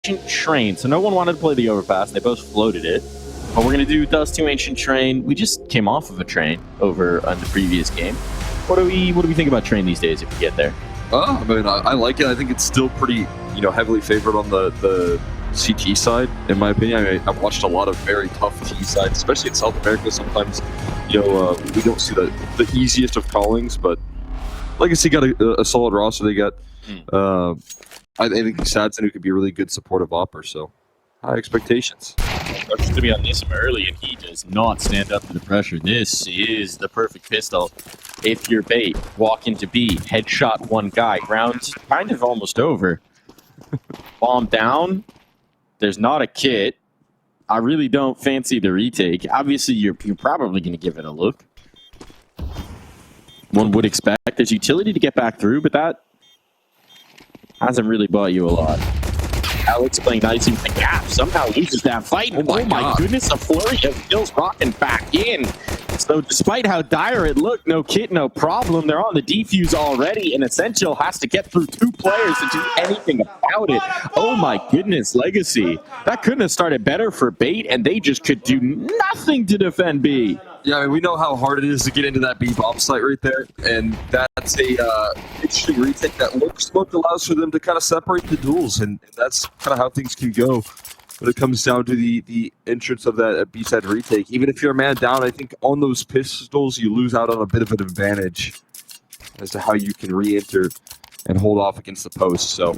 Ancient Train. So no one wanted to play the overpass. They both floated it. But we're going to do Dust2 Ancient Train. We just came off of a train over on the previous game. What do we think about train these days if we get there? I mean, I like it. I think it's still pretty, heavily favored on the CT side, in my opinion. I mean, I've watched a lot of very tough T sides, especially in South America. Sometimes, we don't see the easiest of callings, but Legacy got a solid roster. They got, I think saadzin, who could be a really good supportive opper. So, high expectations. Rush to be on this early, and he does not stand up to the pressure. This is the perfect pistol. If you're bait, walk into B, headshot one guy. Round's kind of almost over. Bomb down. There's not a kit. I really don't fancy the retake. Obviously, you're probably going to give it a look. One would expect there's utility to get back through, but that hasn't really bought you a lot. Alex playing nicely with the gap, somehow loses that fight. Oh my goodness, a flurry of kills rocking back in. So despite how dire it looked, no kit, no problem. They're on the defuse already, and Essential has to get through two players to do anything about it. Oh my goodness, Legacy. That couldn't have started better for bait, and they just could do nothing to defend B. Yeah, I mean, we know how hard it is to get into that B bomb site right there, and that's a interesting retake. That look smoke allows for them to kind of separate the duels, and that's kind of how things can go when it comes down to the entrance of that B-side retake. Even if you're a man down, I think on those pistols, you lose out on a bit of an advantage as to how you can re-enter and hold off against the post. So,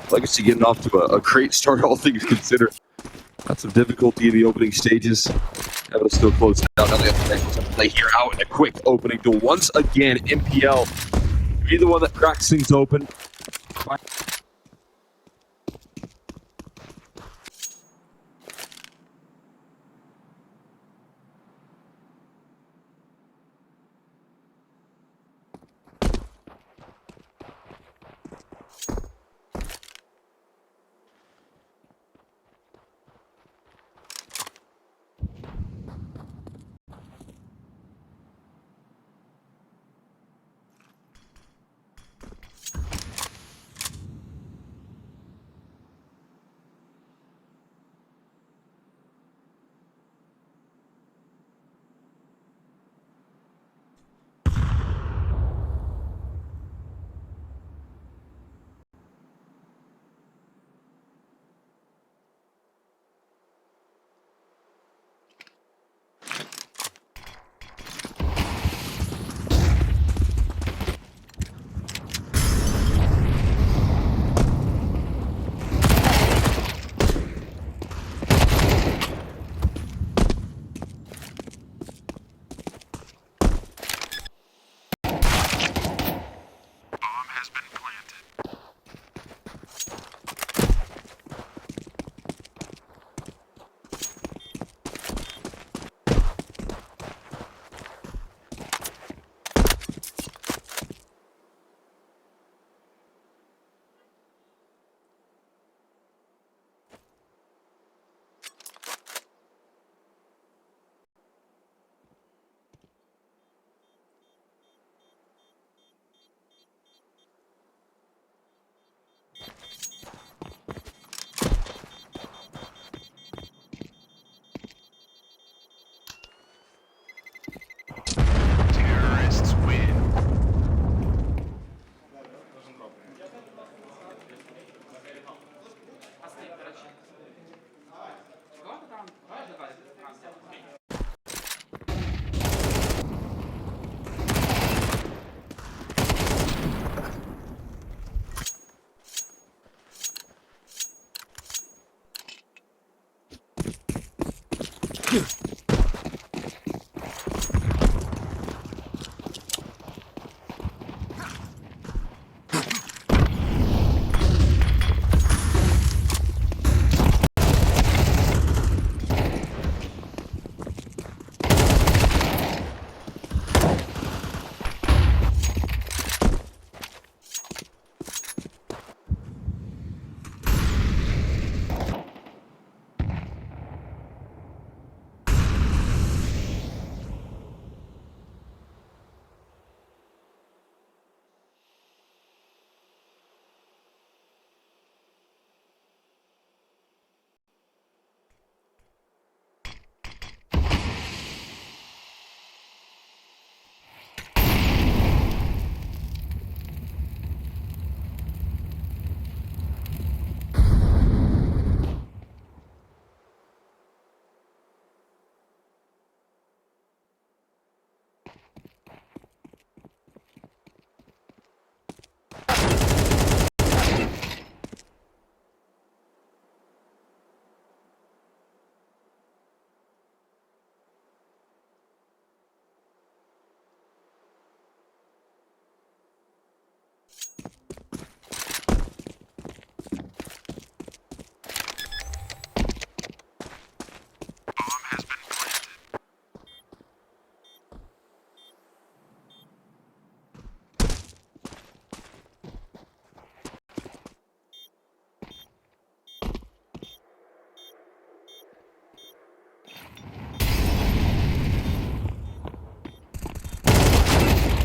Legacy getting off to a great start, all things considered. Had some difficulty in the opening stages. Able to still close it down. Now they have to play here out in a quick opening to once again MPL be the one that cracks things open.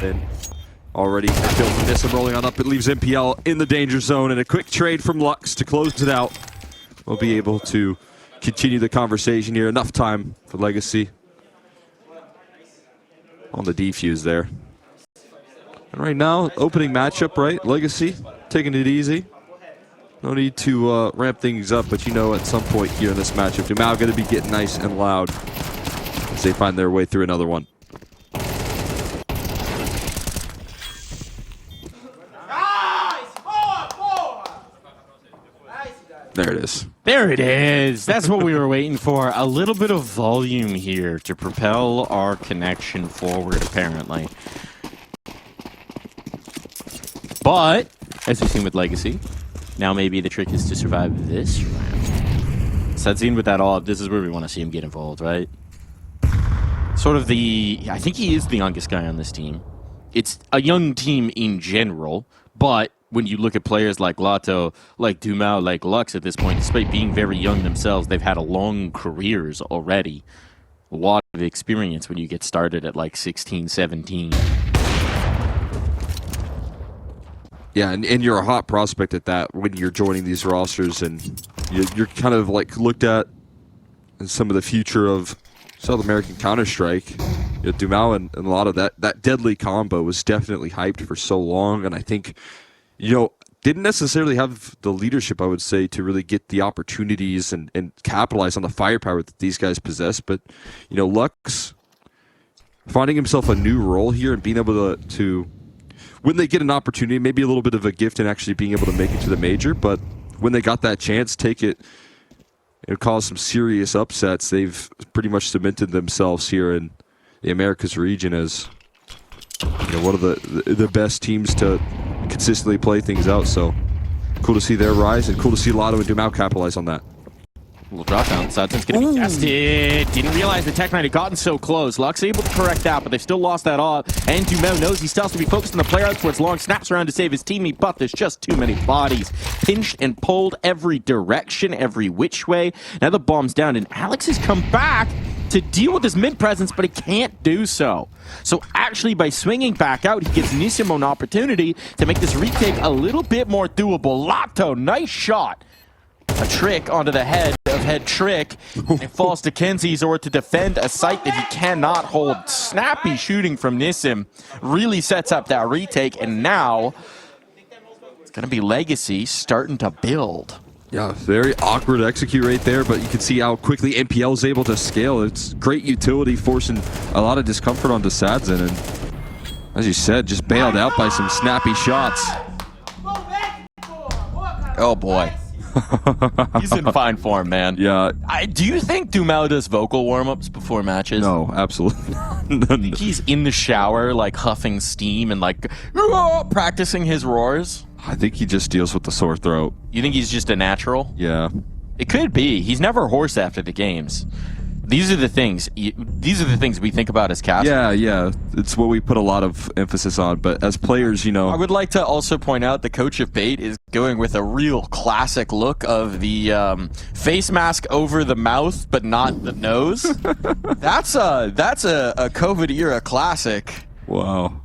in. Already a kill from Nissim rolling on up. It leaves MPL in the danger zone, and a quick trade from Lux to close it out. We'll be able to continue the conversation here. Enough time for Legacy. On the defuse there. And right now, opening matchup, right? Legacy taking it easy. No need to ramp things up, but you know at some point here in this matchup, dumau going to be getting nice and loud as they find their way through another one. There it is. There it is. That's what we were waiting for. A little bit of volume here to propel our connection forward, apparently. But, as we've seen with Legacy, now maybe the trick is to survive this round. Saadzin with that all, this is where we want to see him get involved, right? Sort of I think he is the youngest guy on this team. It's a young team in general, but when you look at players like Lato, like dumau, like Lux at this point, despite being very young themselves, they've had a long careers already. A lot of experience when you get started at like 16, 17. Yeah, and you're a hot prospect at that when you're joining these rosters, and you're kind of like looked at as some of the future of South American Counter-Strike. dumau and a lot of that deadly combo was definitely hyped for so long, and I think, didn't necessarily have the leadership, I would say, to really get the opportunities and capitalize on the firepower that these guys possess. But, Lux finding himself a new role here and being able to when they get an opportunity, maybe a little bit of a gift in actually being able to make it to the major, but when they got that chance, take it and cause some serious upsets. They've pretty much cemented themselves here in the Americas region as one of the best teams to consistently play things out. So cool to see their rise, and cool to see Lotto and dumau capitalize on that. Little drop down. Saadzin's going to be tested. Didn't realize the Tech Knight had gotten so close. Lux able to correct that, but they've still lost that off. And dumau knows he still has to be focused on the player out towards long. Snaps around to save his teammate, but there's just too many bodies. Pinched and pulled every direction, every which way. Now the bomb's down, and Alex has come back to deal with his mid presence, but he can't do so. So actually, by swinging back out, he gives Nissim an opportunity to make this retake a little bit more doable. Lato, nice shot. A trick onto the head of head trick. It falls to Kenzie's or to defend a site that he cannot hold. Snappy shooting from Nissim really sets up that retake, and now it's going to be Legacy starting to build. Yeah, very awkward to execute right there, but you can see how quickly MPL is able to scale. It's great utility, forcing a lot of discomfort onto saadzin, and as you said, just bailed out by some snappy shots. Oh boy. He's in fine form, man. Yeah. Do you think dumau does vocal warm-ups before matches? No, absolutely. I think he's in the shower, like huffing steam and like practicing his roars. I think he just deals with the sore throat. You think he's just a natural? Yeah. It could be. He's never hoarse after the games. These are the things. These are the things we think about as casters. Yeah. It's what we put a lot of emphasis on. But as players, I would like to also point out the coach of Bait is going with a real classic look of the face mask over the mouth, but not the nose. That's a COVID era classic. Wow.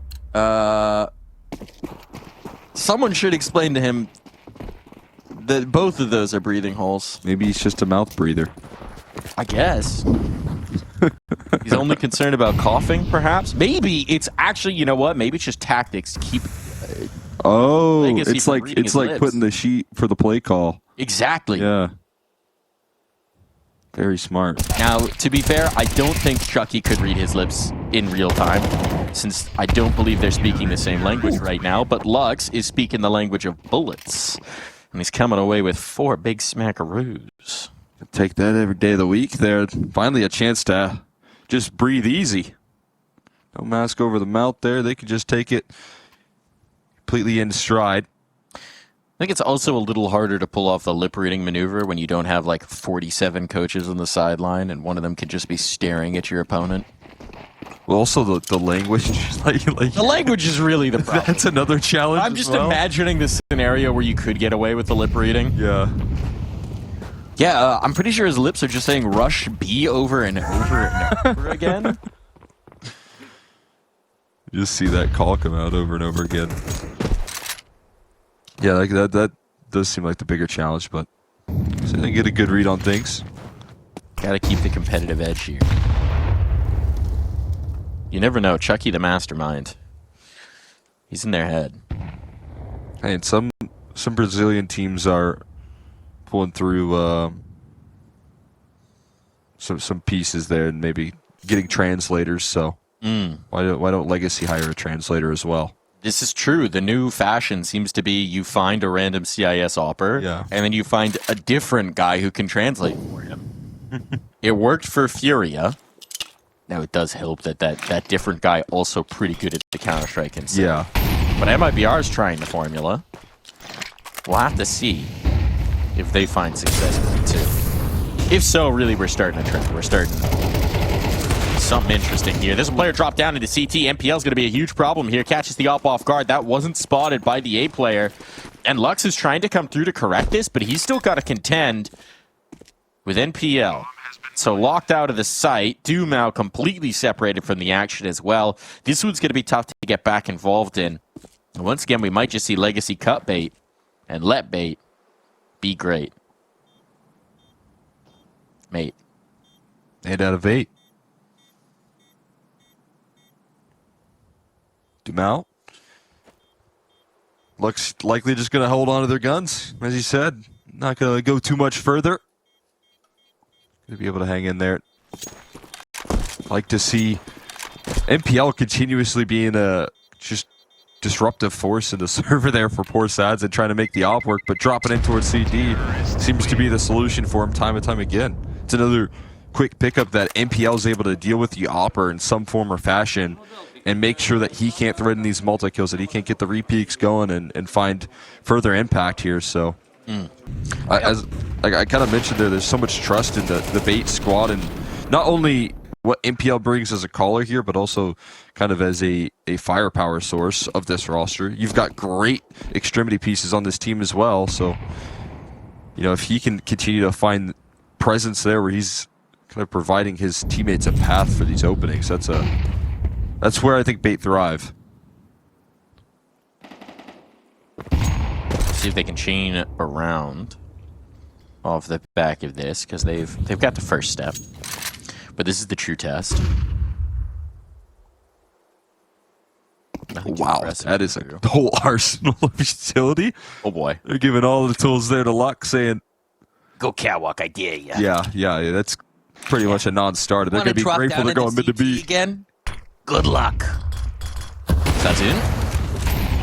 Someone should explain to him that both of those are breathing holes. Maybe he's just a mouth breather. I guess. He's only concerned about coughing, perhaps? Maybe it's actually, you know what? Maybe it's just tactics to keep Legacy it's from like reading his lips. putting the sheet for the play call. Exactly. Yeah. Very smart. Now, to be fair, I don't think Chucky could read his lips in real time, since I don't believe they're speaking the same language right now, but Lux is speaking the language of bullets, and he's coming away with 4 big smackaroos. Take that every day of the week there. Finally a chance to just breathe easy. No mask over the mouth there. They could just take it completely in stride. I think it's also a little harder to pull off the lip reading maneuver when you don't have like 47 coaches on the sideline and one of them can just be staring at your opponent. Well, also the language. The language is really the problem. That's another challenge. I'm just imagining the scenario where you could get away with the lip reading. Yeah. Yeah, I'm pretty sure his lips are just saying rush B over and over and over again. You just see that call come out over and over again. Yeah, like that does seem like the bigger challenge, but so they get a good read on things. Gotta keep the competitive edge here. You never know. Chucky the mastermind. He's in their head. Hey, and some Brazilian teams are pulling through some pieces there and maybe getting translators, so why don't Legacy hire a translator as well? This is true. The new fashion seems to be you find a random CIS opper, and then you find a different guy who can translate for him. It worked for Furia. Now, it does help that different guy also pretty good at the Counter-Strike himself. Yeah. But MIBR's trying the formula. We'll have to see if they find success with it, too. If so, really, we're starting a trend. We're starting something interesting here. There's a player dropped down into CT. MPL's going to be a huge problem here. Catches the op off guard. That wasn't spotted by the A player. And Lux is trying to come through to correct this, but he's still got to contend with NPL. So locked out of the site. dumau completely separated from the action as well. This one's going to be tough to get back involved in. And once again, we might just see Legacy cut bait and let bait be great. Mate. 8 out of 8. dumau looks likely just going to hold on to their guns, as you said. Not going to go too much further. Going to be able to hang in there. Like to see NPL continuously being a just disruptive force in the server there for poor saadzin and trying to make the op work, but dropping in towards CD seems to be the solution for him time and time again. It's another quick pickup that NPL is able to deal with the opper in some form or fashion and make sure that he can't threaten these multi-kills, that he can't get the repeaks going and find further impact here. So, as I kind of mentioned there's so much trust in the bait squad, and not only what NPL brings as a caller here, but also kind of as a firepower source of this roster. You've got great extremity pieces on this team as well, so if he can continue to find presence there where he's kind of providing his teammates a path for these openings, that's where I think bait thrive. See if they can chain around off the back of this, because they've got the first step. But this is the true test. Wow, that is a whole arsenal of utility. Oh boy. They're giving all the tools there to Luck, saying, go catwalk, I dare ya. Yeah, that's pretty much a non-starter. They're going to be grateful they're going mid to B. Again? Good luck. Saadzin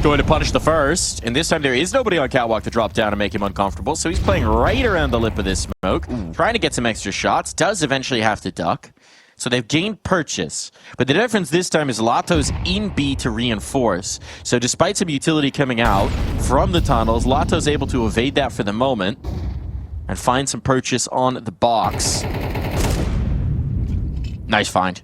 going to punish the first, and this time there is nobody on catwalk to drop down and make him uncomfortable, so he's playing right around the lip of this smoke, trying to get some extra shots, does eventually have to duck. So they've gained purchase, but the difference this time is Lato's in B to reinforce. So despite some utility coming out from the tunnels, Lato's able to evade that for the moment and find some purchase on the box. Nice find.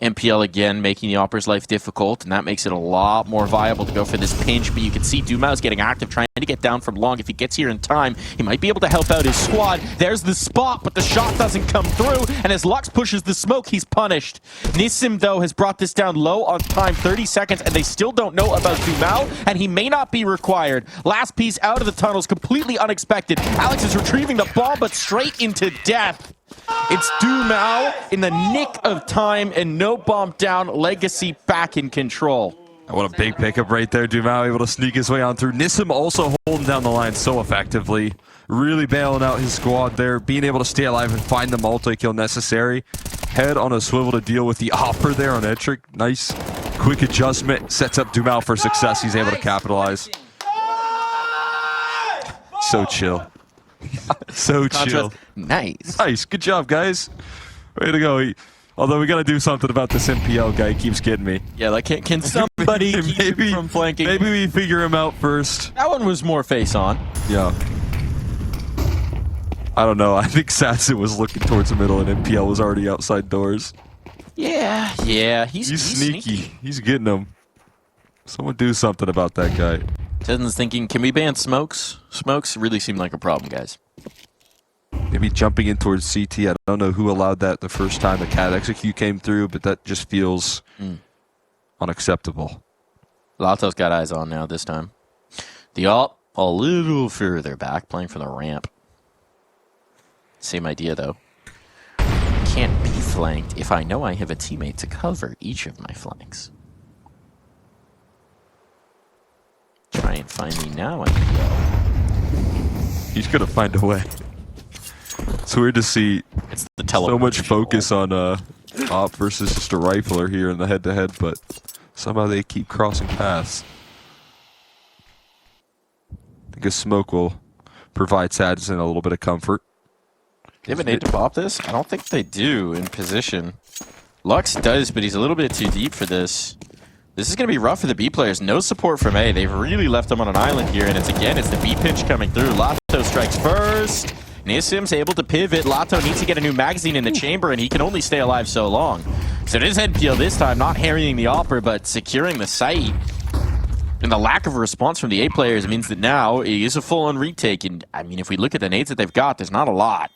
MPL again making the opper's life difficult, and that makes it a lot more viable to go for this pinch, but you can see dumau's getting active, trying to get down from long. If he gets here in time, he might be able to help out his squad. There's the spot, but the shot doesn't come through, and as Lux pushes the smoke, he's punished. Nissim, though, has brought this down low on time, 30 seconds, and they still don't know about dumau, and he may not be required. Last piece out of the tunnels, completely unexpected. Alex is retrieving the ball, but straight into death. It's dumau in the nick of time, and no bomb down. Legacy back in control. What a big pickup right there. dumau able to sneak his way on through. Nissim also holding down the line so effectively. Really bailing out his squad there. Being able to stay alive and find the multi-kill necessary. Head on a swivel to deal with the offer there on Etric. Nice quick adjustment. Sets up dumau for success. He's able to capitalize. So chill. So chill. Nice. Good job, guys. Way to go. Although we got to do something about this MPL guy. He keeps getting me. Yeah, like, can somebody keep him from flanking? Maybe we figure him out first. That one was more face on. Yeah. I don't know. I think saadzin was looking towards the middle and MPL was already outside doors. Yeah. He's sneaky. He's getting them. Someone do something about that guy. Tedden's thinking, can we ban smokes? Smokes really seem like a problem, guys. Maybe jumping in towards CT. I don't know who allowed that the first time the cat execute came through, but that just feels unacceptable. Lato's got eyes on now this time. The op a little further back, playing from the ramp. Same idea, though. Can't be flanked if I know I have a teammate to cover each of my flanks. Try and find me now, I go. He's gonna find a way. It's weird to see It's the so much focus on op versus just a rifler here in the head-to-head, but somehow they keep crossing paths. I think a smoke will provide saadzin a little bit of comfort. Do you have a nade to pop this? I don't think they do in position. Lux does, but he's a little bit too deep for this. This is going to be rough for the B players. No support from A. They've really left them on an island here, and it's the B pinch coming through. Lato strikes first. Nissim's able to pivot. Lato needs to get a new magazine in the chamber, and he can only stay alive so long. So it is headfield this time, not harrying the Opper, but securing the site. And the lack of a response from the A players means that now it is a full-on retake. And, I mean, if we look at the nades that they've got, there's not a lot.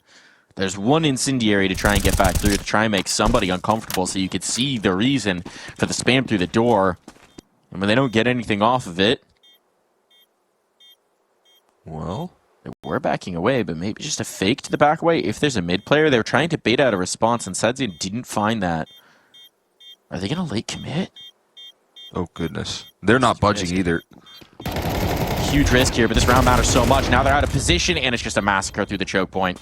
There's one incendiary to try and get back through, to try and make somebody uncomfortable so you could see the reason for the spam through the door. And when they don't get anything off of it, well, they were backing away, but maybe just a fake to the back away. If there's a mid player, they were trying to bait out a response, and saadzin didn't find that. Are they going to late commit? Oh, goodness. They're not budging either. Huge risk here, but this round matters so much. Now they're out of position, and it's just a massacre through the choke point.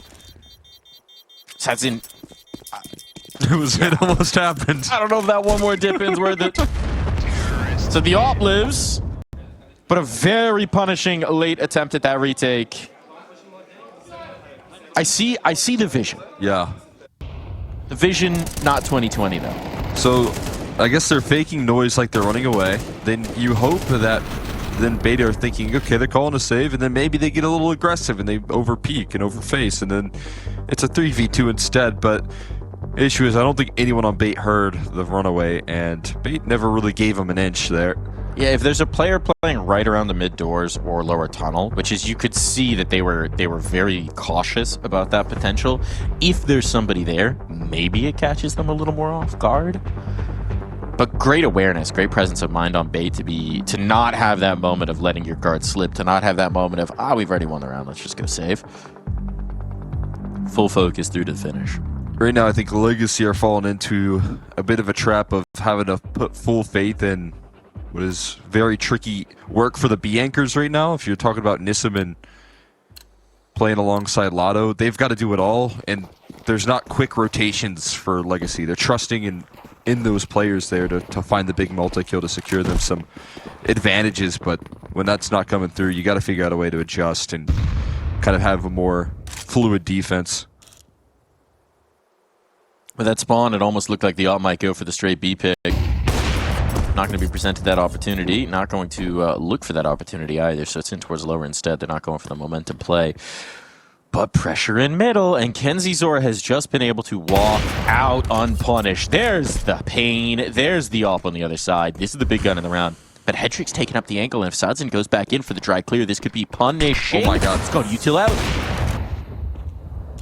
saadzin. It almost happened. I don't know if that one more dip in's worth it. So the op lives, but a very punishing late attempt at that retake. I see the vision. Yeah. The vision, not 2020 though. So, I guess they're faking noise like they're running away. Then you hope that then Beta are thinking, okay, they're calling a save, and then maybe they get a little aggressive and they overpeak and overface, and then it's a 3v2 instead. But issue is, I don't think anyone on Bait heard the runaway, and Bait never really gave them an inch there. Yeah, if there's a player playing right around the mid doors or lower tunnel, which is, you could see that they were very cautious about that potential. If there's somebody there, maybe it catches them a little more off guard. But great awareness, great presence of mind on Bait to not have that moment of letting your guard slip, to not have that moment of, we've already won the round, let's just go save. Full focus through to the finish. Right now, I think Legacy are falling into a bit of a trap of having to put full faith in what is very tricky work for the B anchors right now. If you're talking about Nissim and playing alongside Lotto, they've got to do it all, and there's not quick rotations for Legacy. They're trusting in those players there to find the big multi-kill to secure them some advantages, but when that's not coming through, you got to figure out a way to adjust and kind of have a more fluid defense. With that spawn, it almost looked like the op might go for the straight B pick. Not going to be presented that opportunity. Not going to look for that opportunity either, so it's in towards lower instead. They're not going for the momentum play. But pressure in middle, and Kenzie Zora has just been able to walk out unpunished. There's the pain. There's the op on the other side. This is the big gun in the round. But Hedrick's taking up the ankle, and if saadzin goes back in for the dry clear, this could be punishing. Oh my god. Let's go util out.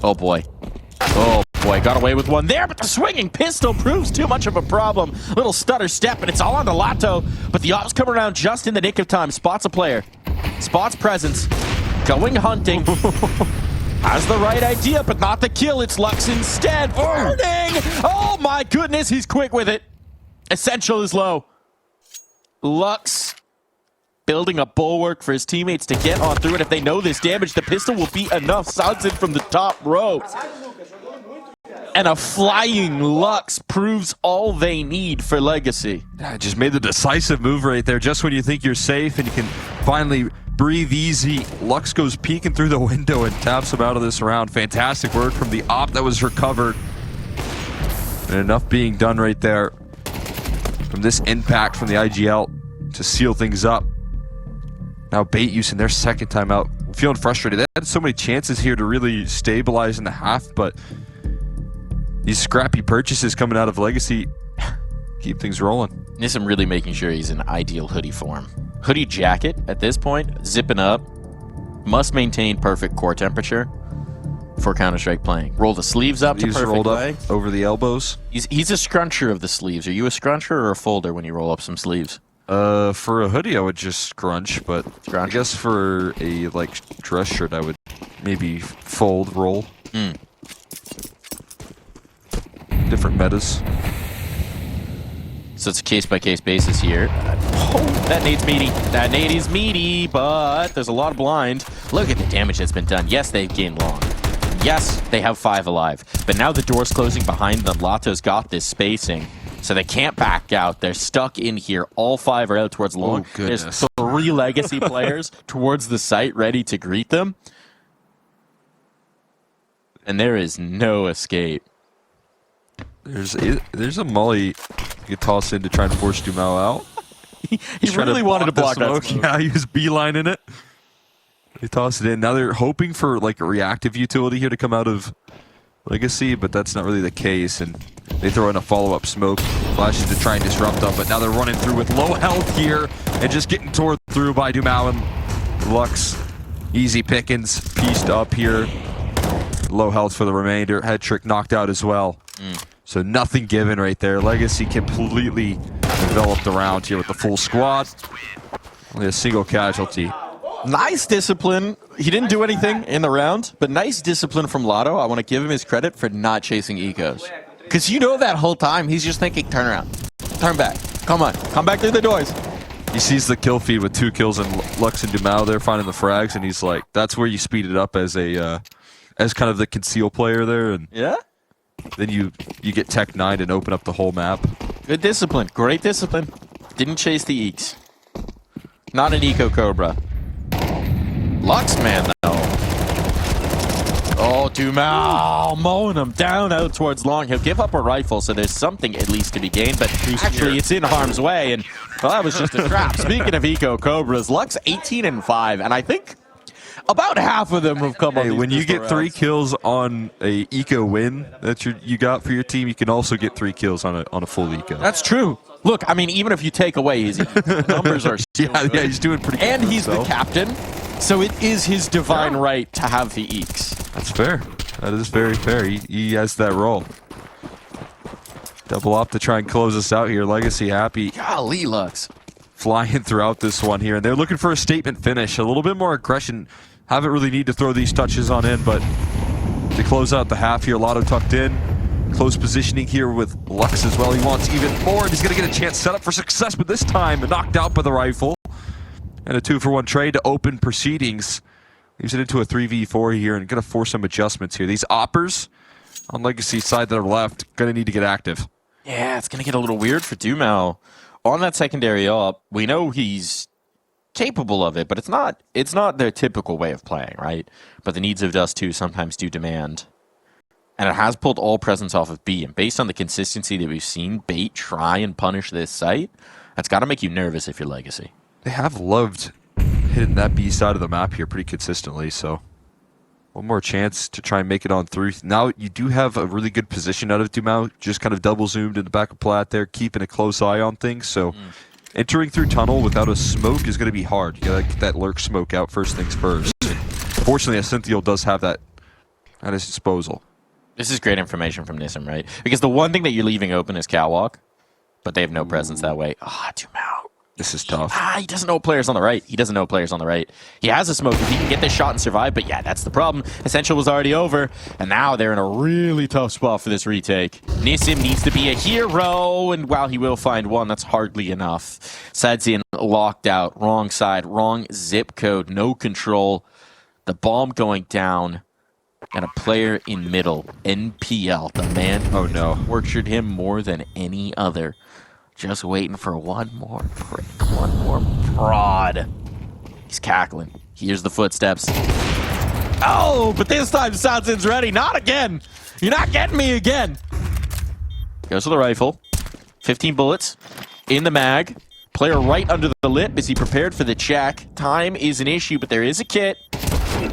Oh boy. Oh boy, got away with one there, but the swinging pistol proves too much of a problem. Little stutter step, and it's all on to Lato, but the op's come around just in the nick of time. Spots a player. Spots presence. Going hunting. Has the right idea, but not the kill. It's Lux instead. Burning! Oh my goodness, he's quick with it. Essential is low. Lux building a bulwark for his teammates to get on through it. If they know this damage, the pistol will be enough. saadzin from the top row. And a flying Lux proves all they need for Legacy. Yeah, just made the decisive move right there. Just when you think you're safe and you can finally breathe easy, Lux goes peeking through the window and taps him out of this round. Fantastic work from the op that was recovered. And enough being done right there from this impact from the IGL to seal things up. Now Bait using their second time out. Feeling frustrated. They had so many chances here to really stabilize in the half, but these scrappy purchases coming out of Legacy keep things rolling. Nissim really making sure he's in ideal hoodie form. Hoodie jacket at this point, zipping up, must maintain perfect core temperature. for Counter-Strike playing. Roll the sleeves up to perfect rolled leg. up over the elbows. He's a scruncher of the sleeves. Are you a scruncher or a folder when you roll up some sleeves? For a hoodie, I would just scrunch, but I guess for a dress shirt, I would maybe fold, roll. Different metas. So it's a case-by-case basis here. That nade's meaty. That nade is meaty, but there's a lot of blind. Look at the damage that's been done. Yes, they've gained long. Yes, they have 5 alive. But now the door's closing behind them. Lato's got this spacing, so they can't back out. They're stuck in here. All 5 are out towards long. Oh, goodness. There's 3 legacy players towards the site ready to greet them. And there is no escape. There's a molly you could toss in to try and force dumau out. He really wanted to block that smoke. Yeah, he was beelining it. They toss it in. Now they're hoping for a reactive utility here to come out of Legacy, but that's not really the case. And they throw in a follow-up smoke, flashes to try and disrupt them, but now they're running through with low health here and just getting torn through by dumau and Lux. Easy pickings, pieced up here. Low health for the remainder. Head trick knocked out as well. So nothing given right there. Legacy completely developed around here with the full squad. Only a single casualty. Nice discipline. He didn't do anything in the round, but nice discipline from Lotto. I want to give him his credit for not chasing ecos. Because that whole time, he's just thinking, turn around. Turn back. Come on. Come back through the doors. He sees the kill feed with 2 kills and Lux and dumau there finding the frags, and he's like, that's where you speed it up as a as kind of the conceal player there. And yeah. Then you get Tech 9 and open up the whole map. Good discipline. Great discipline. Didn't chase the eeks. Not an eco Cobra. Lux man though. Oh, dumau mowing him down out towards long. He'll give up a rifle, so there's something at least to be gained, but actually it's in harm's way, and well, that was just a trap. Speaking of eco Cobras, Lux 18-5, and I think about half of them have come on these when you get rounds. 3 kills on a eco win that you got for your team, you can also get 3 kills on a full eco. That's true. Look, I mean, even if you take away his numbers are still good. Yeah, he's doing pretty good. And he's himself. the captain, so it is his divine right to have the eeks. That's fair. That is very fair. He has that role. Double up to try and close us out here. Legacy happy. Golly, Lux. Flying throughout this one here. And they're looking for a statement finish. A little bit more aggression. Haven't really need to throw these touches on in, but to close out the half here, Lotto tucked in. Close positioning here with Lux as well. He wants even more, and he's going to get a chance set up for success, but this time knocked out by the rifle. And a 2-for-1 trade to open proceedings. Leaves it into a 3v4 here and going to force some adjustments here. These oppers on Legacy side that are left, going to need to get active. Yeah, it's going to get a little weird for dumau. On that secondary up, we know he's capable of it, but it's not their typical way of playing, right? But the needs of Dust2 sometimes do demand. And it has pulled all presence off of B, and based on the consistency that we've seen Bait try and punish this site, that's got to make you nervous if you're Legacy. They have loved hitting that B side of the map here pretty consistently, so one more chance to try and make it on through. Now you do have a really good position out of dumau, just kind of double zoomed in the back of Plat there, keeping a close eye on things, so entering through tunnel without a smoke is going to be hard. You got to get that lurk smoke out first things first. Fortunately, Asyntheal does have that at his disposal. This is great information from Nissim, right? Because the one thing that you're leaving open is catwalk, but they have no presence that way. Ah, dumau. This is tough. He doesn't know players on the right. He doesn't know players on the right. He has a smoke if he can get this shot and survive, but yeah, that's the problem. Essential was already over, and now they're in a really tough spot for this retake. Nissim needs to be a hero, and while he will find one, that's hardly enough. Saadzin locked out. Wrong side, wrong zip code, no control. The bomb going down, and a player in middle. NPL, the man who tortured him more than any other. Just waiting for one more prick, one more prod. He's cackling. Here's the footsteps. Oh, but this time Saadzin's ready. Not again. You're not getting me again. Goes for the rifle. 15 bullets in the mag. Player right under the lip. Is he prepared for the check? Time is an issue, but there is a kit.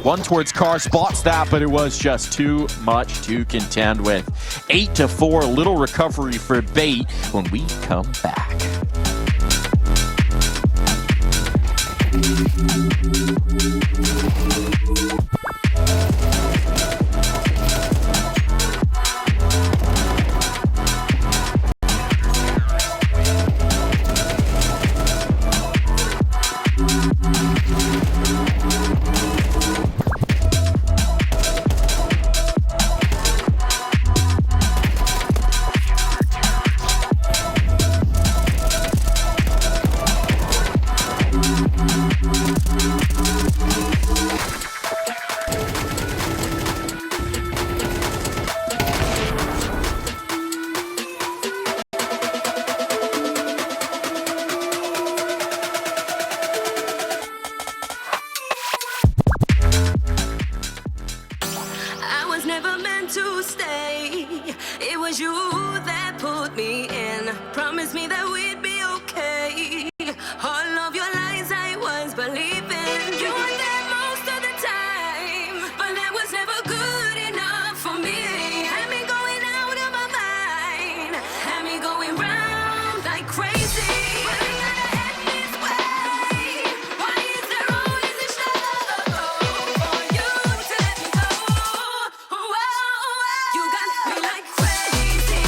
One towards car, spots that, but it was just too much to contend with. 8-4, little recovery for Bait when we come back. was you that put me in. Promise me that we'd be okay. All of your lies I was believing. You were there most of the time, but that was never good enough for me. Had me going out of my mind, had me going round like crazy. But I gotta end this way. Why is there always a struggle for you to let me go? You got me like crazy.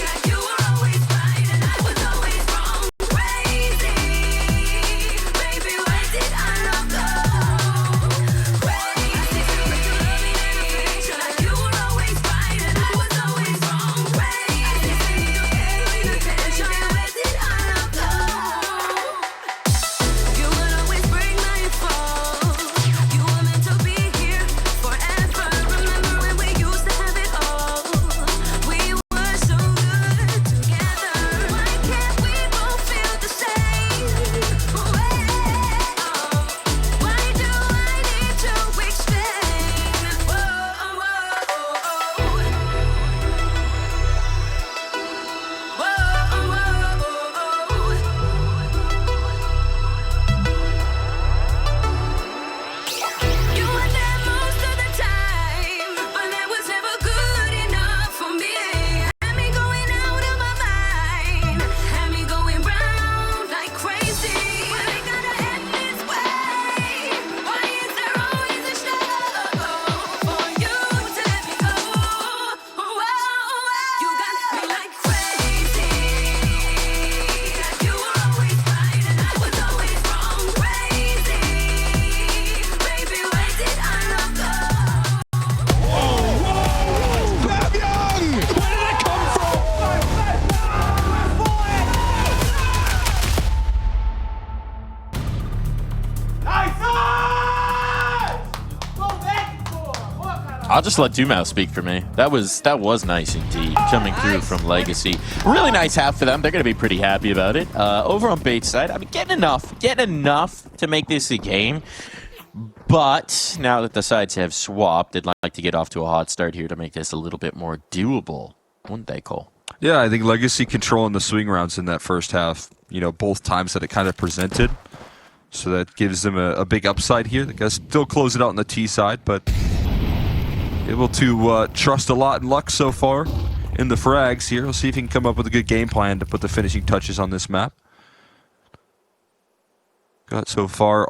Like you were always right and I was always wrong. Crazy. Baby, where did our love go? Crazy. But you love me and affection. Like you were always right and I was always wrong. Crazy. You gave me attention. Where did our love go? You will always bring my fall. You were meant to be here forever. Remember when we used to have it all? We were so good together. Why can't we both feel the same way? Why do I need to explain? You were there most of the time, but that was never good enough for me. Had me going out of my mind, had me going round like crazy. But I gotta end this way. Why is there always a struggle for you to let me go? You got me like crazy. Like you were always right and I was always wrong. Crazy. Baby, where did our love go? I'll just let dumau speak for me. That was nice indeed, coming through from Legacy. Really nice half for them. They're going to be pretty happy about it. Over on Bates' side, I mean, getting enough to make this a game. But now that the sides have swapped, they'd like to get off to a hot start here to make this a little bit more doable. Wouldn't they, Cole? Yeah, I think Legacy controlling the swing rounds in that first half, you know, both times that it kind of presented. So that gives them a big upside here. They guys still close it out on the T side, but able to trust a lot in luck so far in the frags here. We'll see if he can come up with a good game plan to put the finishing touches on this map. Got so far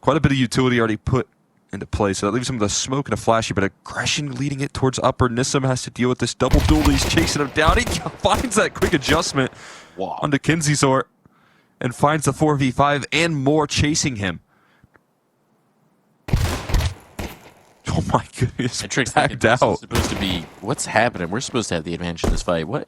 quite a bit of utility already put into play, so that leaves him with a smoke and a flashy, but aggression leading it towards upper. Nissim has to deal with this double duel. He's chasing him down. He finds that quick adjustment onto Kinzizor and finds the 4v5 and more chasing him. Oh my goodness, backed out. This is supposed to be, what's happening? We're supposed to have the advantage in this fight. What?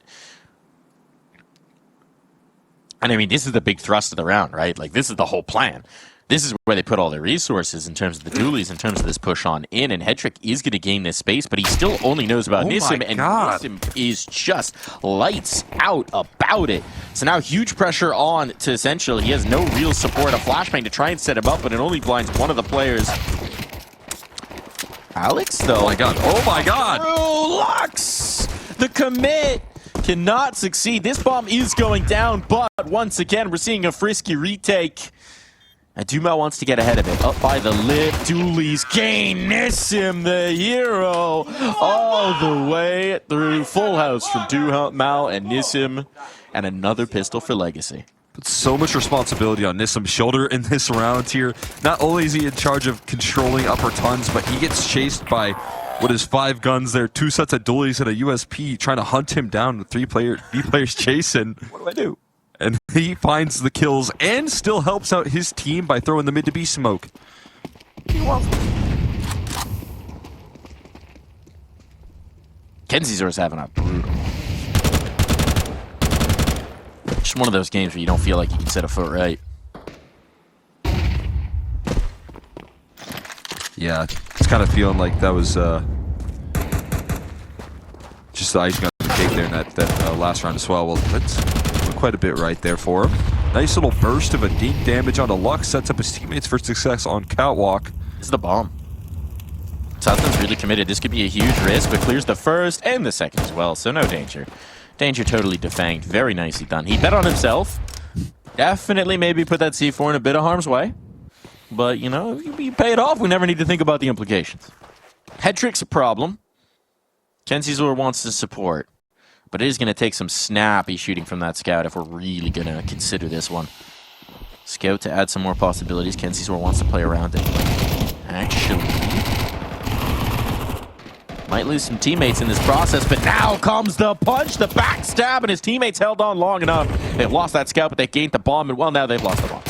And I mean, this is the big thrust of the round, right? Like, this is the whole plan. This is where they put all their resources in terms of the dualies, in terms of this push on in, and Hedrick is going to gain this space, but he still only knows about Nissim, and Nissim is just lights out about it. So now huge pressure on to Essential. He has no real support, a flashbang to try and set him up, but it only blinds one of the players. Alex, though. Oh my god. Oh my god. Lux! The commit cannot succeed. This bomb is going down, but once again, we're seeing a frisky retake. And dumau wants to get ahead of it. Up by the lip, dualies gain Nissim, the hero, all the way through. Full house from dumau and Nissim, and another pistol for Legacy. But so much responsibility on Nissim's shoulder in this round here. Not only is he in charge of controlling upper tons, but he gets chased by what is 5 guns there, 2 sets of dualies and a USP trying to hunt him down with 3 players chasing. What do I do? And he finds the kills and still helps out his team by throwing the mid to B smoke. Kinzizor's having a brutal. Just one of those games where you don't feel like you can set a foot right. Yeah, it's kind of feeling like that was just the icing on the cake there in that last round as well. Well, that's quite a bit right there for him. Nice little burst of a deep damage onto Lux, sets up his teammates for success on Catwalk. This is the bomb. Saadzin's really committed. This could be a huge risk, but clears the first and the second as well, so no danger. Danger totally defanged. Very nicely done. He bet on himself. Definitely maybe put that C4 in a bit of harm's way. But, you know, you pay it off. We never need to think about the implications. Head trick's a problem. Kenzizor wants to support. But it is going to take some snappy shooting from that scout if we're really going to consider this one. Scout to add some more possibilities. Kenzizor wants to play around it. Actually, might lose some teammates in this process, but now comes the punch, the backstab, and his teammates held on long enough. They've lost that scout, but they gained the bomb, and well, now they've lost the bomb.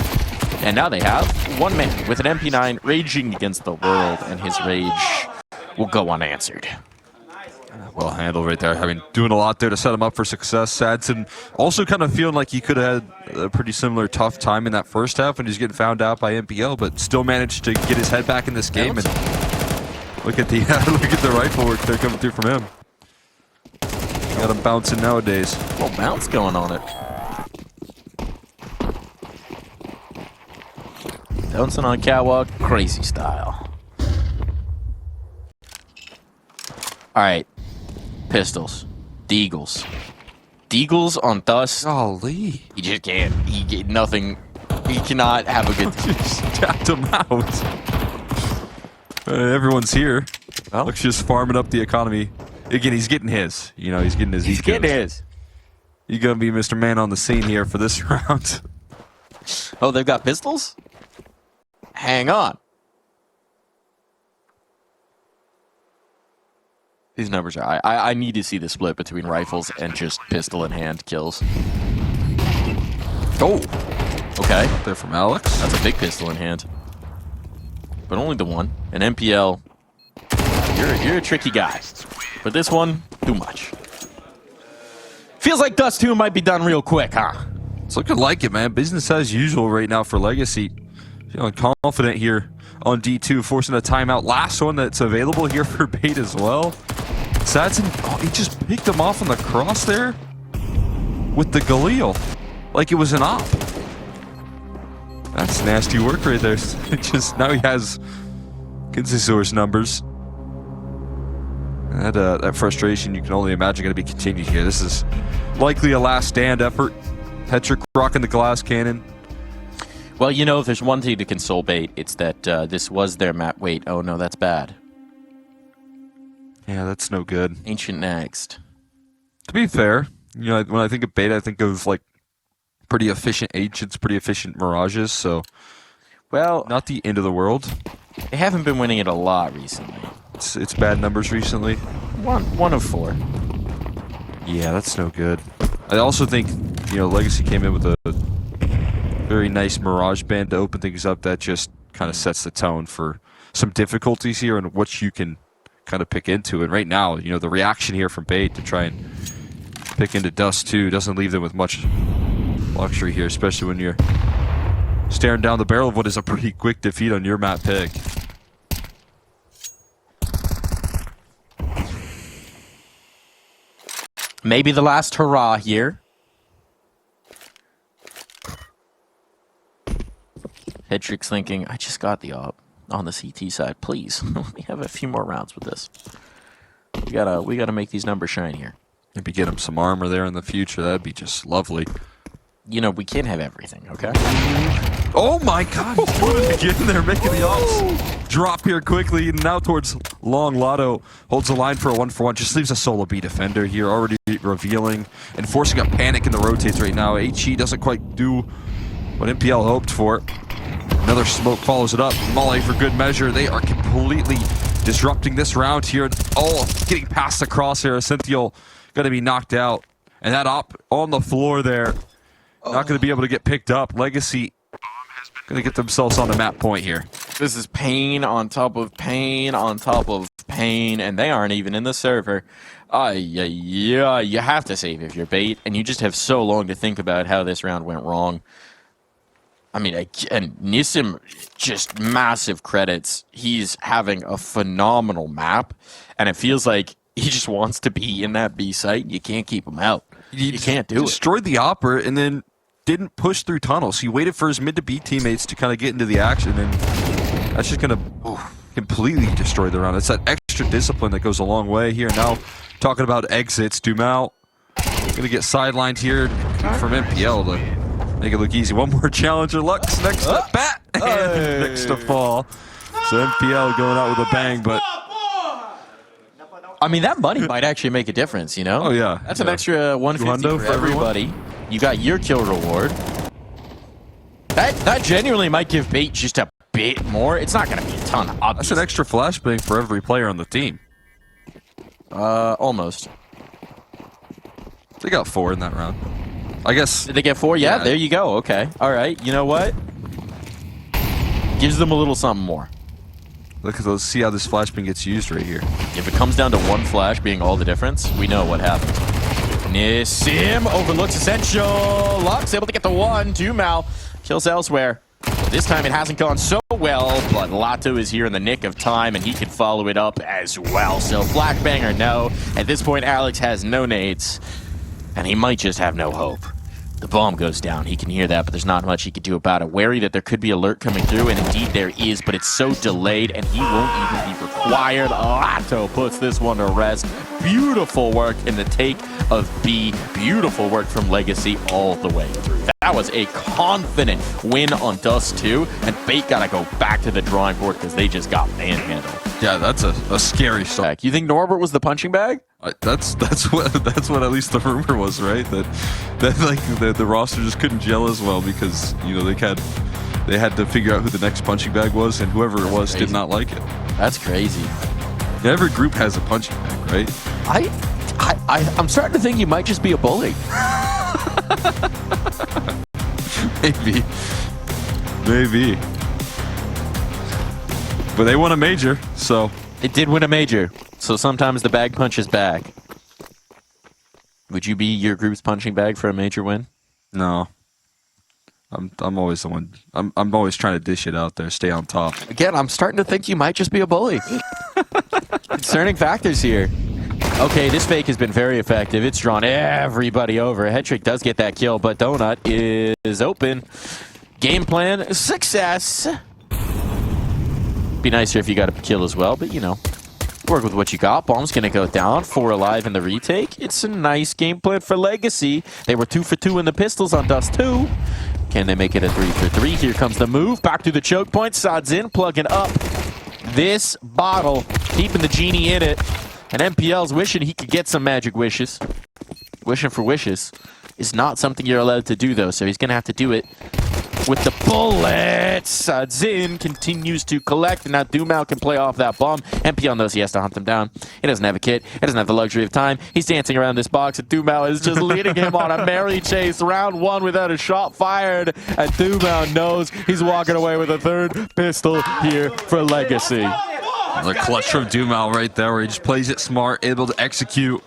And now they have one man with an MP9 raging against the world, and his rage will go unanswered. Well handled right there. I mean, doing a lot there to set him up for success. Saadzin also kind of feeling like he could have had a pretty similar tough time in that first half when he's getting found out by MPL, but still managed to get his head back in this game. And look at the look at the rifle work there coming through from him. Got him bouncing nowadays. Well, bounce going on it. Bouncing on catwalk, crazy style. All right. Pistols. Deagles. Deagles on Dust. Golly. He just can't. He get nothing. He cannot have a good time. Just tapped him out. Everyone's here. Well, Looks just farming up the economy. Again, he's getting his. You know, he's getting his. he's getting his. You're going to be Mr. Man on the scene here for this round. Oh, they've got pistols? Hang on. These numbers are... I need to see the split between rifles and just pistol in hand kills. Oh! Okay. They're from Alex. That's a big pistol in hand. But only the one. An MPL... You're a tricky guy. But this one, too much. Feels like Dust2 might be done real quick, huh? It's looking like it, man. Business as usual right now for Legacy. Feeling confident here on D2, forcing a timeout. Last one that's available here for Bait as well. Saadzin, oh, he just picked him off on the cross there with the Galil, like it was an op. That's nasty work right there. Just now he has Kenzizor's numbers. That frustration you can only imagine going to be continued here. This is likely a last stand effort. Hetrick rocking the glass cannon. Well, you know, if there's one thing to console Bait, it's that this was their map. Wait, oh no, that's bad. Yeah, that's no good. Ancient next. To be fair, you know, when I think of Bait, I think of like pretty efficient Ancients, pretty efficient Mirages, so well, not the end of the world. They haven't been winning it a lot recently. It's bad numbers recently. One of 4. Yeah, that's no good. I also think, you know, Legacy came in with a very nice Mirage band to open things up that just kind of sets the tone for some difficulties here and what you can kind of pick into. And right now, you know, the reaction here from Bait to try and pick into Dust2 doesn't leave them with much luxury here, especially when you're staring down the barrel of what is a pretty quick defeat on your map pick. Maybe the last hurrah here. Hetrick's thinking, I just got the op on the CT side. Please, let me have a few more rounds with this. We gotta make these numbers shine here. Maybe get him some armor there in the future. That'd be just lovely. You know, we can't have everything, okay? Oh my god, he's going to get in there, making the ops drop here quickly. And now towards Long. Lotto holds the line for a 1-for-1. Just leaves a solo B defender here, already revealing and forcing a panic in the rotates right now. HE doesn't quite do what MPL hoped for. Another smoke follows it up. Molly for good measure. They are completely disrupting this round here. Oh, getting past the crosshair. Cynthial going to be knocked out. And that op on the floor there. Not going to be able to get picked up. Legacy going to get themselves on the map point here. This is pain on top of pain on top of pain, and they aren't even in the server. Yeah, you have to save if you're Bait, and you just have so long to think about how this round went wrong. I mean, and Nissim, just massive credits. He's having a phenomenal map, and it feels like he just wants to be in that B site. You can't keep him out. You can't do it. Destroyed the Opera, and then didn't push through tunnels. He waited for his mid to B teammates to kind of get into the action, and that's just going to completely destroyed the round. It's that extra discipline that goes a long way here. Now, talking about exits, dumau gonna get sidelined here from MPL to make it look easy. One more challenger. Lux next to bat and next to fall. So MPL going out with a bang, but I mean, that money might actually make a difference, you know? oh yeah, That's an extra 150 for everybody. You got your kill reward. That genuinely might give Bait just a bit more. It's not going to be a ton, obviously. That's an extra flashbang for every player on the team. Almost. They got 4 in that round. I guess. Did they get 4? Yeah, there you go. Okay. All right. You know what? Gives them a little something more. Let's see how this flashbang gets used right here. If it comes down to one flash being all the difference, we know what happened. Nissim overlooks Essential. Lux able to get the 1. dumau kills elsewhere. This time it hasn't gone so well, but Lato is here in the nick of time, and he can follow it up as well. So flashbang or no, at this point Alex has no nades, and he might just have no hope. The bomb goes down. He can hear that, but there's not much he can do about it. Wary that there could be alert coming through, and indeed there is, but it's so delayed, and he won't even be required. Lato puts this one to rest. Beautiful work in the take of B. Beautiful work from Legacy all the way through. That was a confident win on Dust2, and Bait gotta go back to the drawing board because they just got manhandled. Yeah, that's a scary start. You think Norbert was the punching bag? That's what at least the rumor was, right? That like the roster just couldn't gel as well because they had to figure out who the next punching bag was, and whoever it was did not like it. That's crazy. Yeah, every group has a punching bag, right? I'm starting to think you might just be a bully. Maybe. But they won a major, so it did win a major. So sometimes the bag punches back. Would you be your group's punching bag for a major win? No. I'm always the one. I'm always trying to dish it out there, stay on top. Again, I'm starting to think you might just be a bully. Concerning factors here. Okay, this fake has been very effective. It's drawn everybody over. Head trick does get that kill, but Donut is open. Game plan success. Be nicer if you got a kill as well, but you know, work with what you got. Bomb's gonna go down. 4 alive in the retake. It's a nice game plan for Legacy. They were 2 for 2 in the pistols on Dust2. Can they make it a 3 for 3? Here comes the move. Back to the choke point. Saadzin plugging up this bottle, keeping the genie in it. And MPL's wishing he could get some magic wishes. Wishing for wishes is not something you're allowed to do, though, so he's going to have to do it with the bullets. Saadzin continues to collect, and now dumau can play off that bomb. MPL knows he has to hunt them down. He doesn't have a kit. He doesn't have the luxury of time. He's dancing around this box, and dumau is just leading him on a merry chase. Round 1 without a shot fired, and dumau knows he's walking away with a 3rd pistol here for Legacy. The clutch from dumau right there, where he just plays it smart, able to execute.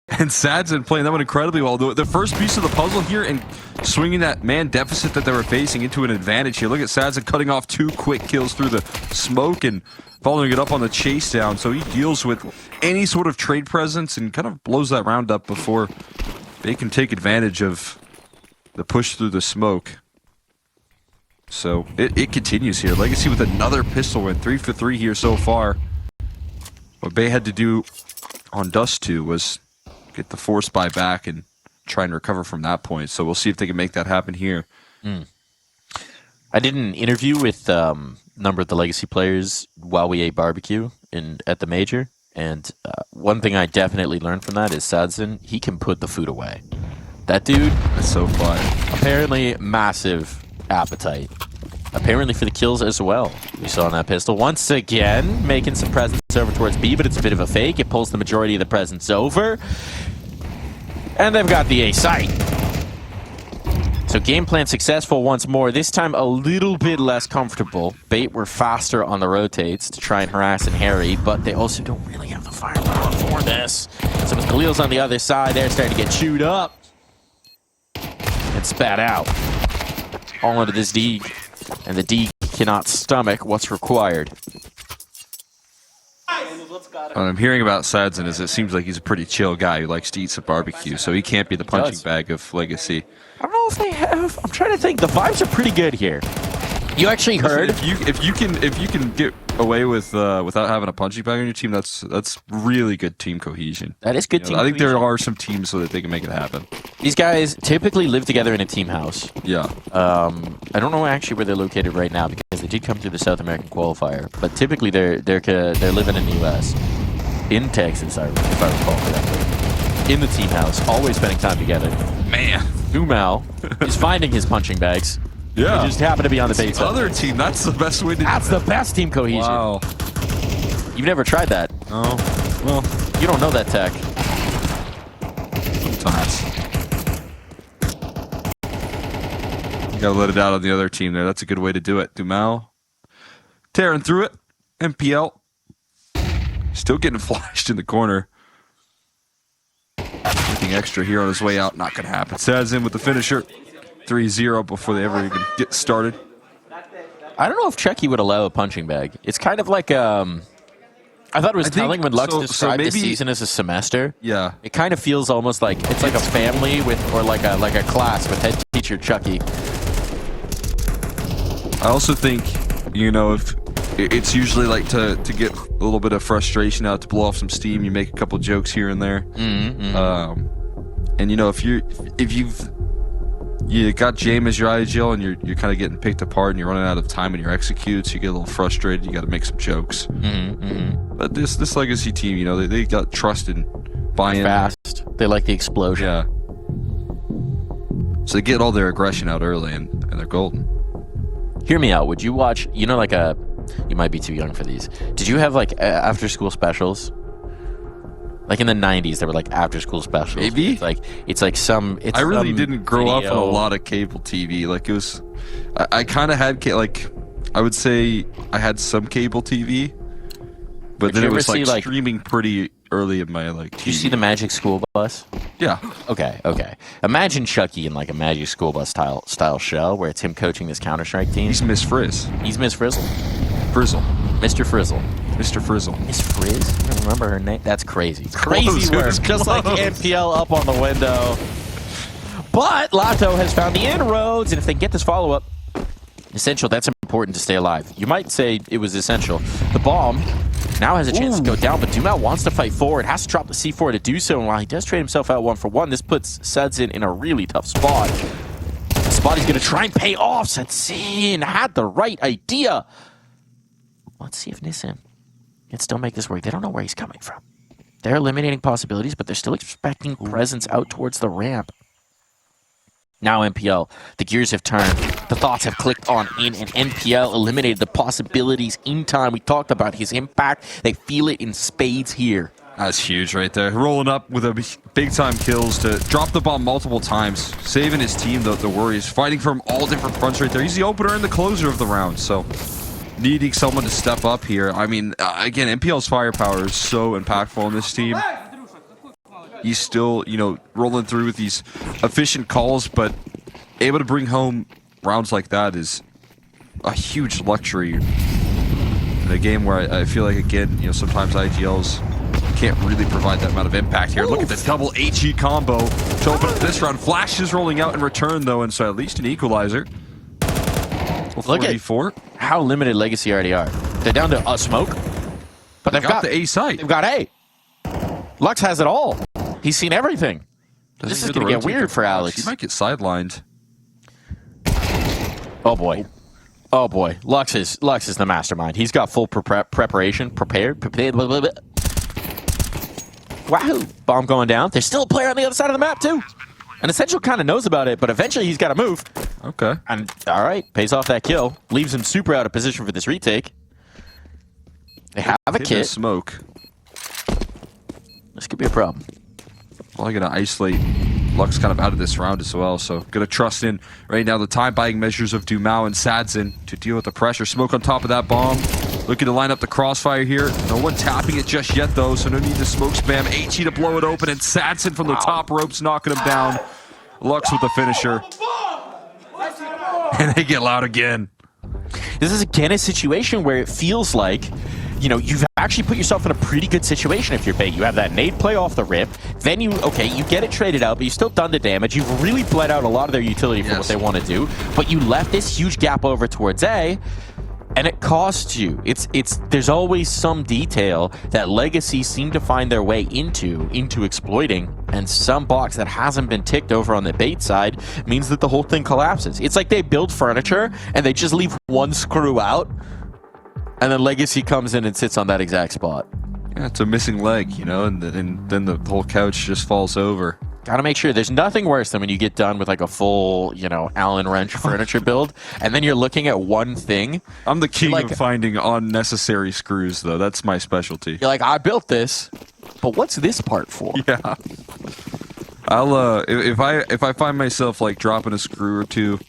And saadzin playing that one incredibly well. The first piece of the puzzle here and swinging that man deficit that they were facing into an advantage here. Look at saadzin cutting off 2 quick kills through the smoke and following it up on the chase down. So he deals with any sort of trade presence and kind of blows that round up before they can take advantage of the push through the smoke. So it continues here. Legacy with another pistol win. 3 for 3 here so far. What Bay had to do on Dust2 was get the force buy back and try and recover from that point. So we'll see if they can make that happen here. I did an interview with a number of the Legacy players while we ate barbecue at the major. And one thing I definitely learned from that is saadzin, he can put the food away. That dude is so fun. Apparently massive appetite. Apparently for the kills as well. We saw on that pistol. Once again, making some presence over towards B, but it's a bit of a fake. It pulls the majority of the presence over. And they've got the A site. So game plan successful once more. This time a little bit less comfortable. Bait were faster on the rotates to try and harass and harry, but they also don't really have the firepower for this. So with Khalil's on the other side, they're starting to get chewed up and spat out. All into this D. And the D cannot stomach what's required. What I'm hearing about saadzin is it seems like he's a pretty chill guy who likes to eat some barbecue, so he can't be the punching bag of Legacy. I don't know if they have. I'm trying to think. The vibes are pretty good here. You actually heard? If you can get away with without having a punching bag on your team, that's really good team cohesion. That is good team I think there cohesion. are some teams so that they can make it happen. These guys typically live together in a team house. Yeah. I don't know actually where they're located right now because they did come through the South American qualifier, but typically they're living in the U.S. in Texas, if I recall correctly, in the team house, always spending time together. Man. dumau is finding his punching bags. Yeah. They just happen to be on the bait The side. other team, that's the best way to do it. That's the best team cohesion. Wow. You've never tried that. Oh, well, You don't know that tech. sometimes. You gotta let it out on the other team there. That's a good way to do it. Dumau tearing through it. MPL still getting flashed in the corner. Anything extra here on his way out, not gonna happen. Saadzin with the finisher. 3-0 before they ever even get started. I don't know if Chucky would allow a punching bag. It's kind of like I thought it was telling when Lux described the season as a semester. Yeah. It kind of feels almost like it's like a family with, or like a class with head teacher Chucky. I also think, if it's usually like to get a little bit of frustration out, to blow off some steam, you make a couple jokes here and there. And if you got Jame as your IGL and you're kind of getting picked apart and you're running out of time in your executes, you get a little frustrated, you got to make some jokes. But this Legacy team, they got trust and buy-in. Fast. They like the explosion. Yeah. So they get all their aggression out early and they're golden. Hear me out. Would you watch, you might be too young for these. Did you have like after school specials? Like in the 90s, there were like after school specials. Maybe. It's like some. I really didn't grow up on a lot of cable TV. Like it was, I kind of had I would say I had some cable TV, but then it was like streaming pretty early in my Did you see the Magic School Bus? Yeah. Okay. Imagine Chucky in like a Magic School Bus style show where it's him coaching this Counter-Strike team. He's Miss Frizz. He's Miss Frizzle. Frizzle. Mr. Frizzle. Mr. Frizzle. Miss Frizz? I don't remember her name. That's crazy. Crazy work. Just like NPL up on the window. But Lato has found the inroads, and if they get this follow-up, essential, that's important to stay alive. You might say it was essential. The bomb now has a chance to go down, but dumau wants to fight forward, has to drop the C4 to do so, and while he does trade himself out 1-for-1, this puts saadzin in a really tough spot. The spot he's going to try and pay off. saadzin had the right idea. Let's see if Nissim can still make this work. They don't know where he's coming from. They're eliminating possibilities, but they're still expecting presence out towards the ramp. Now NPL, the gears have turned. The thoughts have clicked on in, and NPL eliminated the possibilities in time. We talked about his impact. They feel it in spades here. That's huge right there. Rolling up with a big-time kills to drop the bomb multiple times, saving his team the worries, fighting from all different fronts right there. He's the opener and the closer of the round, so needing someone to step up here. I mean, again, NPL's firepower is so impactful on this team. He's still, rolling through with these efficient calls, but able to bring home rounds like that is a huge luxury in a game where I feel like, again, sometimes IGLs can't really provide that amount of impact here. Look at the double HE combo to open up this round. Flash is rolling out in return, though, and so at least an equalizer. Look at how limited Legacy already are. They're down to a smoke, but they've got the A site. They've got A. Lux has it all. He's seen everything. This is going to get weird for Alex. He might get sidelined. Oh boy. Oh boy. Lux is the mastermind. He's got full preparation. Prepared. Wow. Bomb going down. There's still a player on the other side of the map too. And Essential kind of knows about it, but eventually he's got to move. Okay. And all right, pays off that kill. Leaves him super out of position for this retake. They have a kit. Smoke. This could be a problem. Well, I'm going to isolate Lux kind of out of this round as well, so going to trust in right now the time-buying measures of dumau and saadzin to deal with the pressure. Smoke on top of that bomb. Looking to line up the crossfire here. No one tapping it just yet, though, so no need to smoke spam. HE to blow it open, and saadzin from the top ropes knocking him down. Lux with the finisher. And they get loud again. This is again a situation where it feels like you know, you've actually put yourself in a pretty good situation if you're bait. You have that nade play off the rip, then you get it traded out, but you still done the damage. You've really bled out a lot of their utility for what they want to do, but you left this huge gap over towards A, and it costs you. There's always some detail that Legacy seem to find their way into exploiting, and some box that hasn't been ticked over on the bait side means that the whole thing collapses. It's like they build furniture and they just leave one screw out, and then Legacy comes in and sits on that exact spot. Yeah, it's a missing leg, you know, and then the whole couch just falls over. Gotta make sure. There's nothing worse than when you get done with like a full, you know, Allen wrench furniture build, and then you're looking at one thing. I'm the king like, of finding unnecessary screws, though. That's my specialty. You're like, I built this, but what's this part for? Yeah. I'll if I find myself like dropping a screw or two,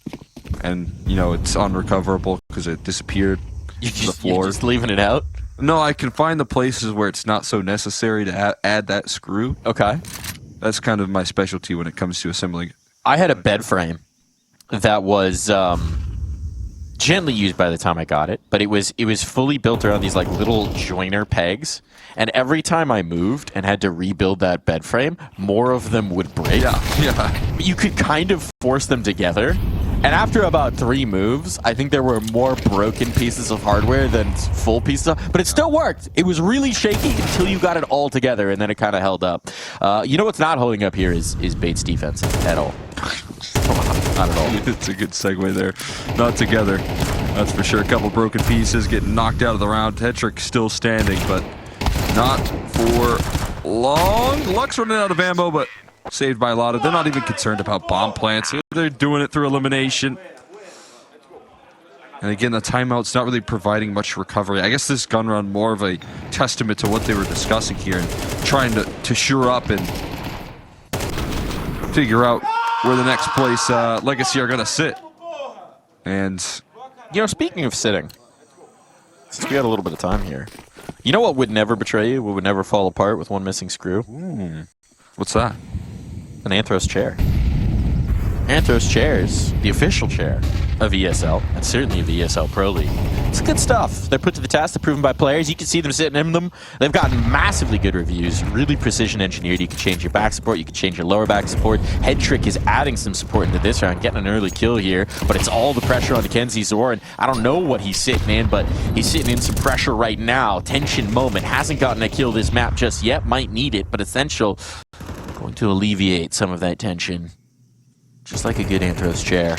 and you know it's unrecoverable because it disappeared to the floor. You're just leaving it out? No, I can find the places where it's not so necessary to add that screw. Okay. That's kind of my specialty when it comes to assembling. I had a bed frame that was gently used by the time I got it, but it was fully built around these like little joiner pegs, and every time I moved and had to rebuild that bed frame, more of them would break. Yeah. You could kind of force them together, and after about 3 moves, I think there were more broken pieces of hardware than full pieces but it still worked. It was really shaky until you got it all together, and then it kind of held up. You know what's not holding up here is Bait's defense at all. Not at all. It's a good segue there. Not together. That's for sure. A couple broken pieces getting knocked out of the round. Tetrick still standing, but not for long. Luck's running out of ammo, but saved by a lot of. They're not even concerned about bomb plants. They're doing it through elimination. And again, the timeout's not really providing much recovery. I guess this gun run more of a testament to what they were discussing here and trying to shore up and figure out where the next place Legacy are going to sit. And, you know, speaking of sitting, since we got a little bit of time here, you know what would never betray you? What would never fall apart with one missing screw? What's that? An Anthros chair. Anthros chairs, the official chair of ESL, and certainly of the ESL Pro League. It's good stuff. They're put to the test, they're proven by players. You can see them sitting in them. They've gotten massively good reviews, really precision engineered. You can change your back support, you can change your lower back support. Head Trick is adding some support into this round, getting an early kill here, but it's all the pressure on Kenzie Zoran. I don't know what he's sitting in, but he's sitting in some pressure right now. Tension moment. Hasn't gotten a kill this map just yet. Might need it, but essential. Going to alleviate some of that tension. Just like a good Anthros chair.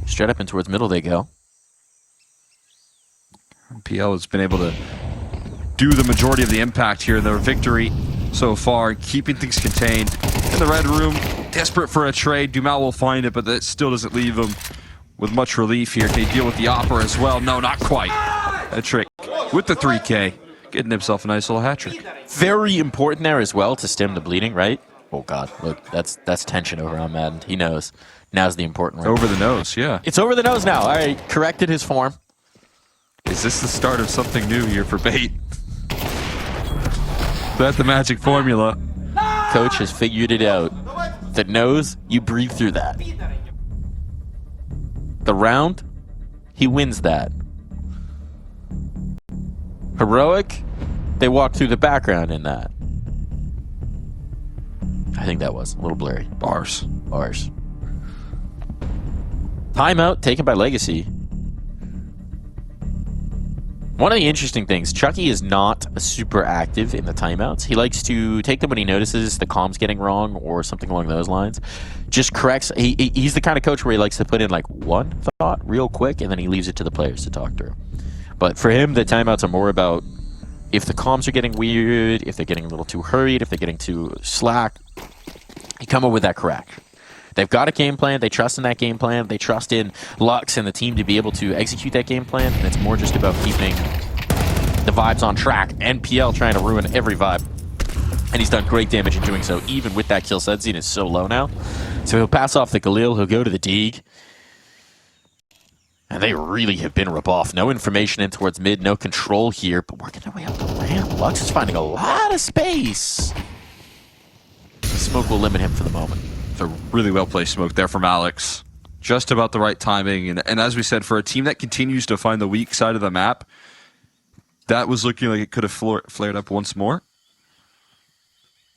Straight up and towards middle they go. PL has been able to do the majority of the impact here in their victory so far, keeping things contained. In the red room, desperate for a trade. Dumau will find it, but that still doesn't leave him with much relief here. Can he deal with the Opera as well? No, not quite. A trick with the 3K. Getting himself a nice little hat trick. Very important there as well to stem the bleeding, right? Oh God, look, that's tension over on Madden. He knows. Now's the important one. Over the nose, yeah. It's over the nose now. All right, corrected his form. Is this the start of something new here for Bait? That's the magic formula. Coach has figured it out. The nose, you breathe through that. The round, he wins that. Heroic, they walk through the background in that. I think that was a little blurry. Bars. Timeout taken by Legacy. One of the interesting things, Chucky is not super active in the timeouts. He likes to take them when he notices the comm's getting wrong or something along those lines. Just corrects. He's the kind of coach where he likes to put in like one thought real quick and then he leaves it to the players to talk through. But for him, the timeouts are more about if the comms are getting weird, if they're getting a little too hurried, if they're getting too slack. You come up with that correct. They've got a game plan. They trust in that game plan. They trust in Lux and the team to be able to execute that game plan. And it's more just about keeping the vibes on track. NPL trying to ruin every vibe. And he's done great damage in doing so, even with that kill. Saadzin is so low now. So he'll pass off the Galil. He'll go to the Deeg. And they really have been rip off. No information in towards mid. No control here. But working their way up the ramp. Lux is finding a lot of space. The smoke will limit him for the moment. It's a really well-placed smoke there from Alex. Just about the right timing. And as we said, for a team that continues to find the weak side of the map, that was looking like it could have flared up once more.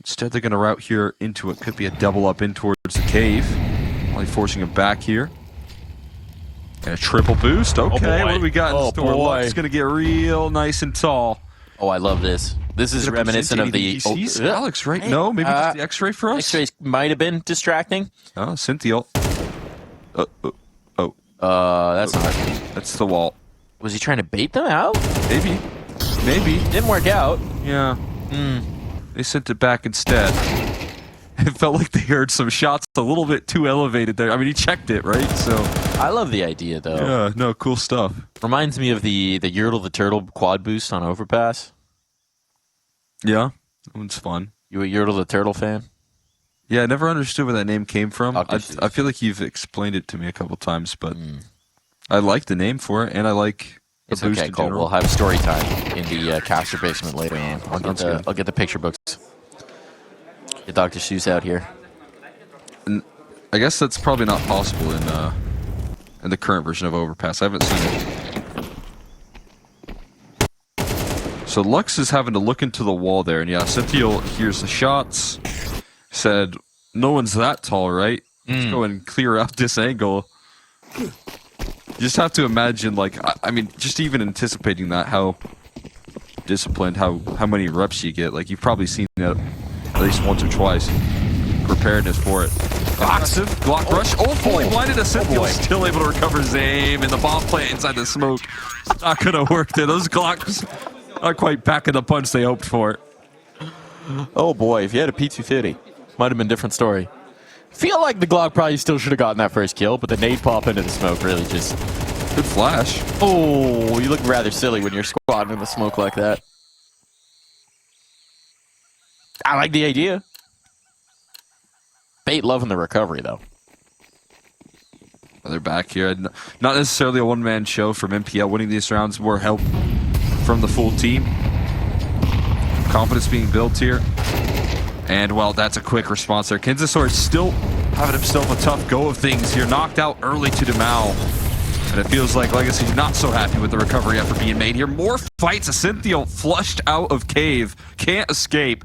Instead, they're going to route here into it. Could be a double up in towards the cave. Only forcing him back here. And a triple boost. Okay, what do we got in store? Luck's going to get real nice and tall. Oh, I love this. This is reminiscent of the... Alex, right? No, maybe just the X-ray for us? X-rays might have been distracting. Oh, Cynthia. That's not... That's the wall. Was he trying to bait them out? Maybe. Didn't work out. Yeah. They sent it back instead. It felt like they heard some shots a little bit too elevated there. I mean, he checked it, right? So I love the idea, though. yeah, no, cool stuff. Reminds me of the Yertle the Turtle quad boost on Overpass. Yeah, that one's fun. You a Yertle the Turtle fan? Yeah, I never understood where that name came from. I Octopus. feel like you've explained it to me a couple times, but I like the name for it, and I like the It's boost okay, in Cole. general. We'll have story time in the caster basement later on. I'll get the picture books. Get Dr. Seuss out here. And I guess that's probably not possible in the current version of Overpass. I haven't seen it. So Lux is having to look into the wall there, and yeah, Cynthia hears the shots. Said, "No one's that tall, right? Let's go and clear out this angle." You just have to imagine, like, I mean, just even anticipating that, how disciplined, how many reps you get. Like, you've probably seen that at least once or twice. Preparedness for it. Aggressive Glock rush. Oh, fully blinded. Cynthia still able to recover his aim, and the bomb plant inside the smoke. Not gonna work there. Those Glocks not quite packing the punch they hoped for. Oh boy, if you had a P250, might have been a different story. Feel like the Glock probably still should have gotten that first kill, but the nade pop into the smoke really just... Good flash. Oh, you look rather silly when you're squatting in the smoke like that. I like the idea. Bait loving the recovery, though. They're back here. Not necessarily a one-man show from MPL. Winning these rounds, more help from the full team. Confidence being built here. And, well, that's a quick response there. Kinzasaur still having himself a tough go of things here. Knocked out early to dumau. And it feels like Legacy's not so happy with the recovery effort being made here. More fights. Cynthia flushed out of cave. Can't escape.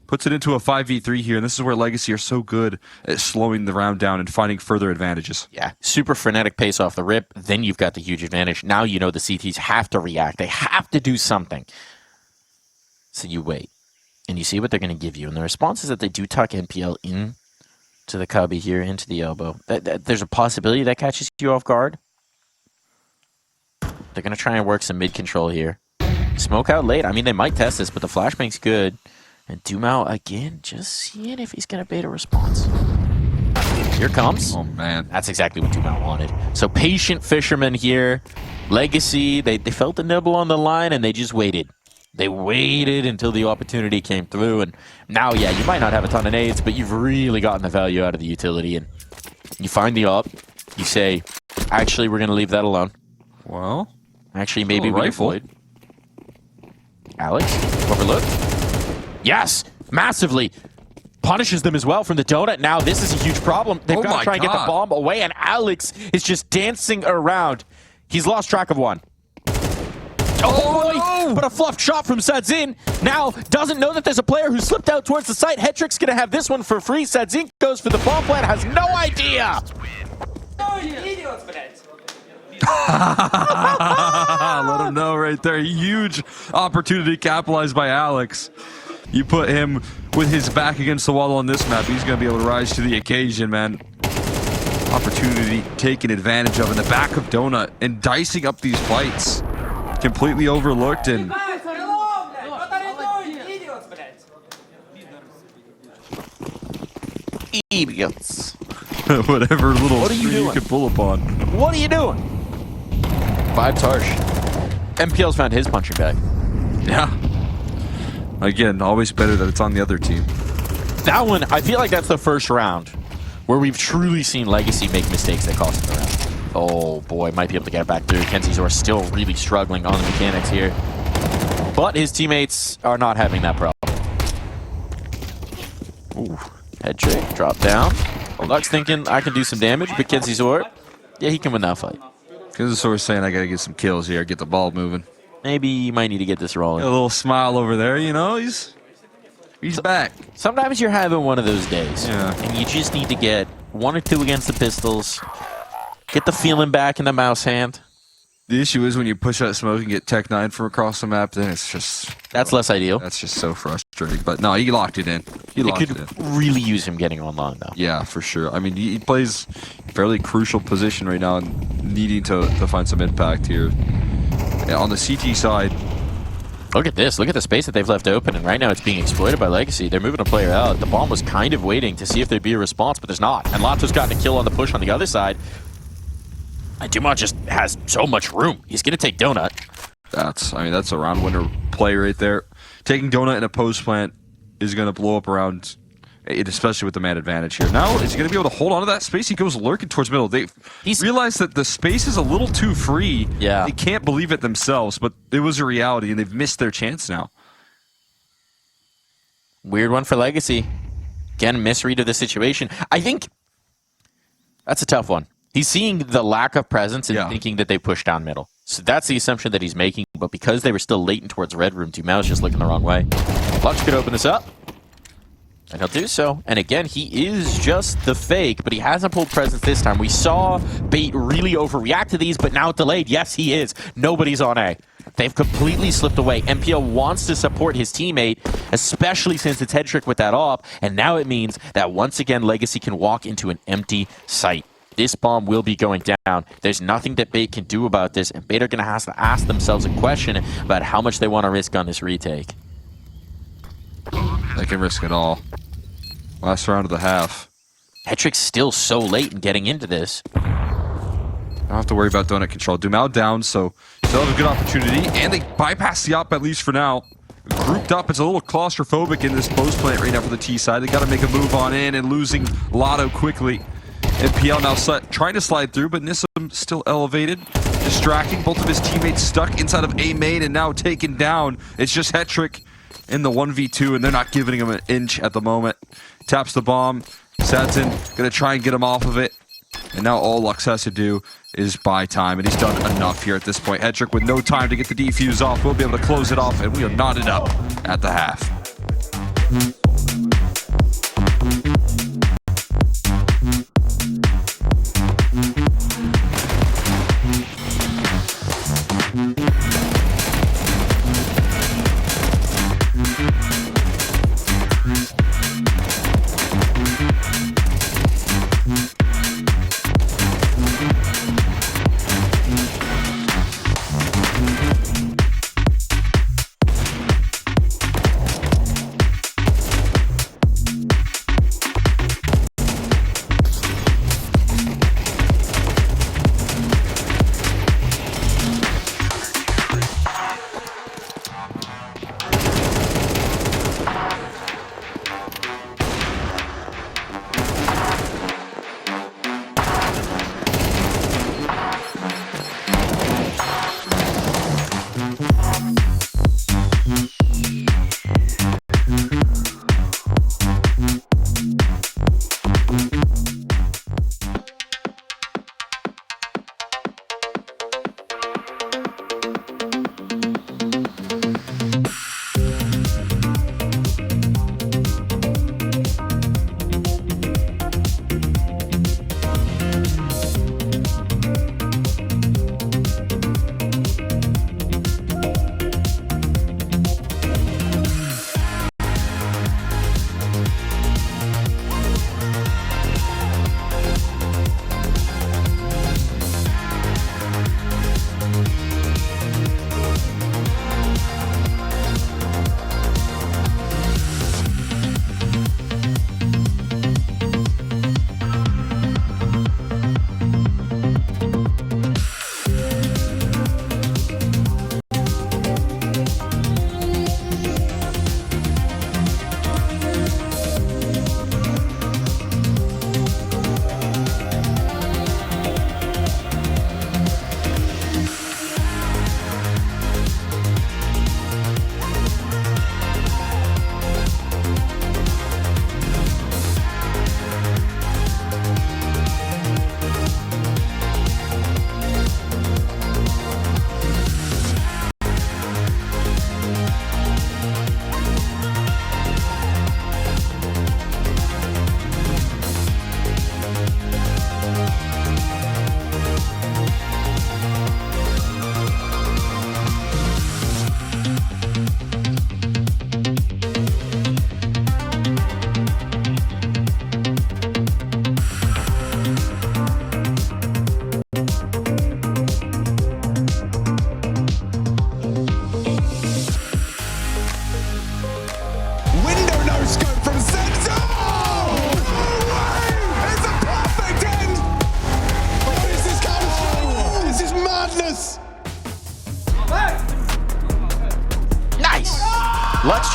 Puts it into a 5v3 here, and this is where Legacy are so good at slowing the round down and finding further advantages. Yeah, super frenetic pace off the rip. Then you've got the huge advantage. Now you know the CTs have to react. They have to do something. So you wait, and you see what they're going to give you. And the response is that they do tuck NPL in to the cubby here, into the elbow. There's a possibility that catches you off guard. They're going to try and work some mid-control here. Smoke out late. I mean, they might test this, but the flashbang's good. And dumau again, just seeing if he's going to bait a response. Here comes. Oh, man. That's exactly what dumau wanted. So patient fisherman here. Legacy, they felt the nibble on the line, and they just waited. They waited until the opportunity came through. And now, yeah, you might not have a ton of nades, but you've really gotten the value out of the utility. And you find the op. You say, actually, we're going to leave that alone. Well, actually, maybe we avoid. Alex, overlooked. Yes, massively. Punishes them as well from the donut. Now this is a huge problem. They've got to try and get the bomb away, and Alex is just dancing around. He's lost track of one. Oh boy, but a fluffed shot from saadzin. Now doesn't know that there's a player who slipped out towards the site. Hetrick's going to have this one for free. saadzin goes for the bomb plant, has no idea. Let him know right there. Huge opportunity capitalized by Alex. You put him with his back against the wall on this map, he's going to be able to rise to the occasion, man. Opportunity taken advantage of in the back of Donut and dicing up these fights. Completely overlooked and... Idiots. Whatever little What are you doing? can pull upon. What are you doing? Vibes harsh. MPL's found his punching bag. Yeah. Again, always better that it's on the other team. That one, I feel like that's the first round where we've truly seen Legacy make mistakes that cost them the round. Oh boy, might be able to get it back through. Kenzizor still really struggling on the mechanics here. But his teammates are not having that problem. Ooh, head trick, drop down. Luck's thinking I can do some damage, but Kenzizor, yeah, he can win that fight. Kinzasaur is saying I got to get some kills here, get the ball moving. maybe you might need to get this rolling. A little smile over there, you know. He's back. Sometimes you're having one of those days. Yeah. And you just need to get 1 or 2 against the pistols. Get the feeling back in the mouse hand. The issue is when you push that smoke and get Tech 9 from across the map, then it's just... That's less ideal. That's just so frustrating. But no, he locked it in. He locked it in. Could really use him getting online, though. Yeah, for sure. I mean, he plays a fairly crucial position right now and needing to find some impact here. Yeah, on the CT side... Look at this. Look at the space that they've left open, and right now it's being exploited by Legacy. They're moving a player out. The bomb was kind of waiting to see if there'd be a response, but there's not. And Lato's gotten a kill on the push on the other side. And dumau just has so much room. He's going to take Donut. That's a round winner play right there. Taking Donut in a post plant is going to blow up around, especially with the man advantage here. Now, is he going to be able to hold on to that space? He goes lurking towards middle. They realize that the space is a little too free. Yeah. They can't believe it themselves, but it was a reality, and they've missed their chance now. Weird one for Legacy. Again, misread of the situation. I think that's a tough one. He's seeing the lack of presence and thinking that they pushed down middle. So that's the assumption that he's making. But because they were still latent towards red room, dumau's just looking the wrong way. Lunch could open this up. And he'll do so. And again, he is just the fake, but he hasn't pulled presence this time. We saw Bait really overreact to these, but now delayed. Yes, he is. Nobody's on A. They've completely slipped away. MPL wants to support his teammate, especially since it's head trick with that op. And now it means that once again, Legacy can walk into an empty site. This bomb will be going down. There's nothing that Bait can do about this, and Bait are going to have to ask themselves a question about how much they want to risk on this retake. They can risk it all. Last round of the half. Hetrick's still so late in getting into this. Don't have to worry about donut control. dumau down, so still have a good opportunity, and they bypass the op at least for now. Grouped up, it's a little claustrophobic in this post plant right now for the T side. They got to make a move on in and losing Lotto quickly. MPL now trying to slide through, but Nissim still elevated, distracting. Both of his teammates stuck inside of A main and now taken down. It's just Hetrick in the 1v2, and they're not giving him an inch at the moment. Taps the bomb. Saadzin gonna try and get him off of it. And now all Lux has to do is buy time, and he's done enough here at this point. Hetrick with no time to get the defuse off. We'll be able to close it off, and we are knotted up at the half.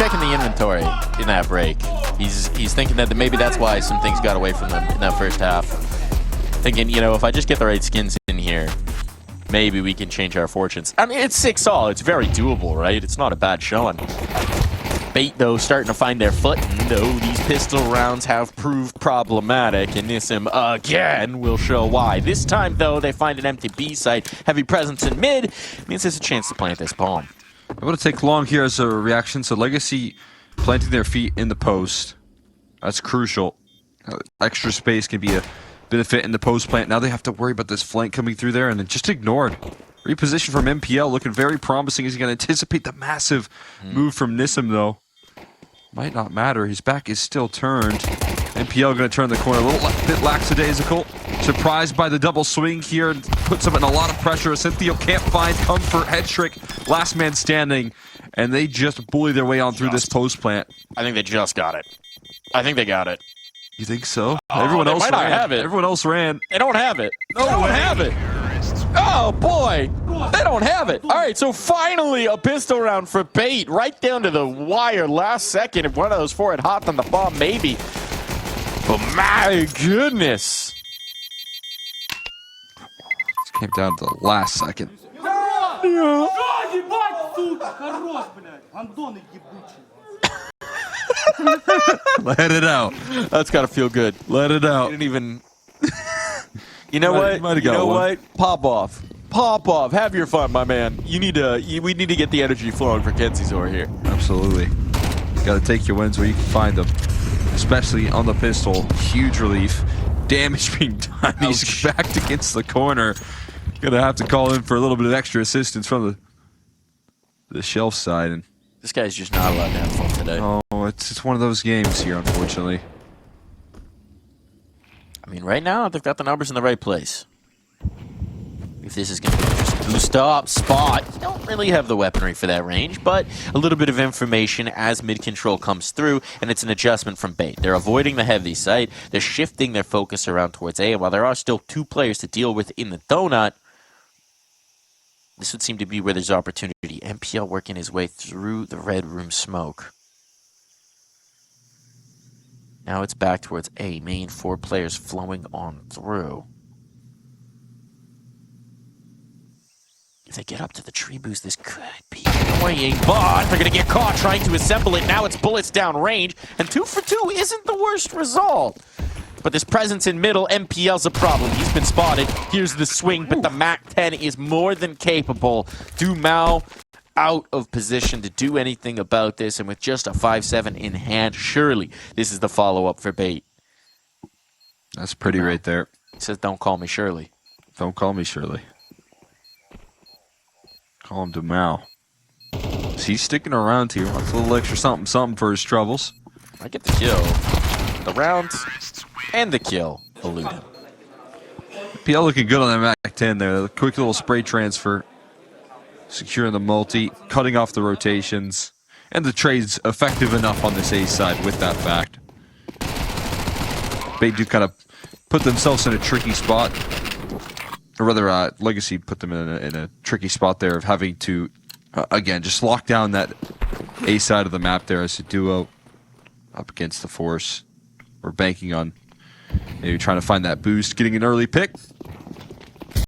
checking the inventory in that break. He's thinking that maybe that's why some things got away from them in that first half. Thinking, you know, if I just get the right skins in here, maybe we can change our fortunes. I mean, it's 6-all. It's very doable, right? It's not a bad showing. Bait, though, starting to find their footing, though these pistol rounds have proved problematic, and Nissim again will show why. This time, though, they find an empty B site. Heavy presence in mid means there's a chance to plant this bomb. It would take long here as a reaction, so Legacy planting their feet in the post. That's crucial. Extra space can be a benefit in the post plant. Now they have to worry about this flank coming through there, and then just ignored. Reposition from MPL looking very promising. He's going to anticipate the massive move from Nissim, though. Might not matter. His back is still turned. MPL going to turn the corner. A little bit lackadaisical. Surprised by the double swing here. Puts him in a lot of pressure. Cynthia can't find comfort. Head trick. Last man standing. And they just bully their way on through this post plant. I think they just got it. I think they got it. You think so? Oh, Everyone else might not ran. have it. Everyone else ran. They don't have it. No, they don't have it. Oh, boy. They don't have it. All right, so finally a pistol round for Bait. Right down to the wire last second. If one of those four had hopped on the bomb, maybe. But my goodness. This came down to the last second. Let it out. That's got to feel good. Let it out. You didn't even... You know what? You know what? Pop off. Pop off. Have your fun, my man. We need to get the energy flowing for Kenzizor here. Absolutely. You got to take your wins where you can find them. Especially on the pistol. Huge relief. Damage being done. Ouch. He's backed against the corner. Gonna have to call in for a little bit of extra assistance from the shelf side. And this guy's just not allowed to have fun today. oh, it's one of those games here, unfortunately. I mean, right now, they've got the numbers in the right place. If this is going to be just a boost-up spot, you don't really have the weaponry for that range, but a little bit of information as mid-control comes through, and it's an adjustment from Bait. They're avoiding the heavy site. They're shifting their focus around towards A, and while there are still two players to deal with in the donut, this would seem to be where there's opportunity. MPL working his way through the red room smoke. Now it's back towards A. Main, 4 players flowing on through. If they get up to the tree boost, this could be annoying, but they're going to get caught trying to assemble it. Now it's bullets down range, and 2 for 2 isn't the worst result. But this presence in middle, MPL's a problem. He's been spotted. Here's the swing, but the MAC-10 is more than capable. Dumau out of position to do anything about this, and with just a 5-7 in hand, surely this is the follow-up for Bait. That's pretty right there. He says, don't call me Shirley. Don't call me Shirley. Call him Dumau. He's sticking around here. Wants a little extra something for his troubles. I get the kill. The round and the kill elude him. PL looking good on that MAC-10 there. The quick little spray transfer. Securing the multi, cutting off the rotations, and the trade's effective enough on this A side with that fact. They do kind of put themselves in a tricky spot, or rather, Legacy put them in a tricky spot there of having to, again, just lock down that A side of the map there as a duo up against the force. We're banking on maybe trying to find that boost, getting an early pick.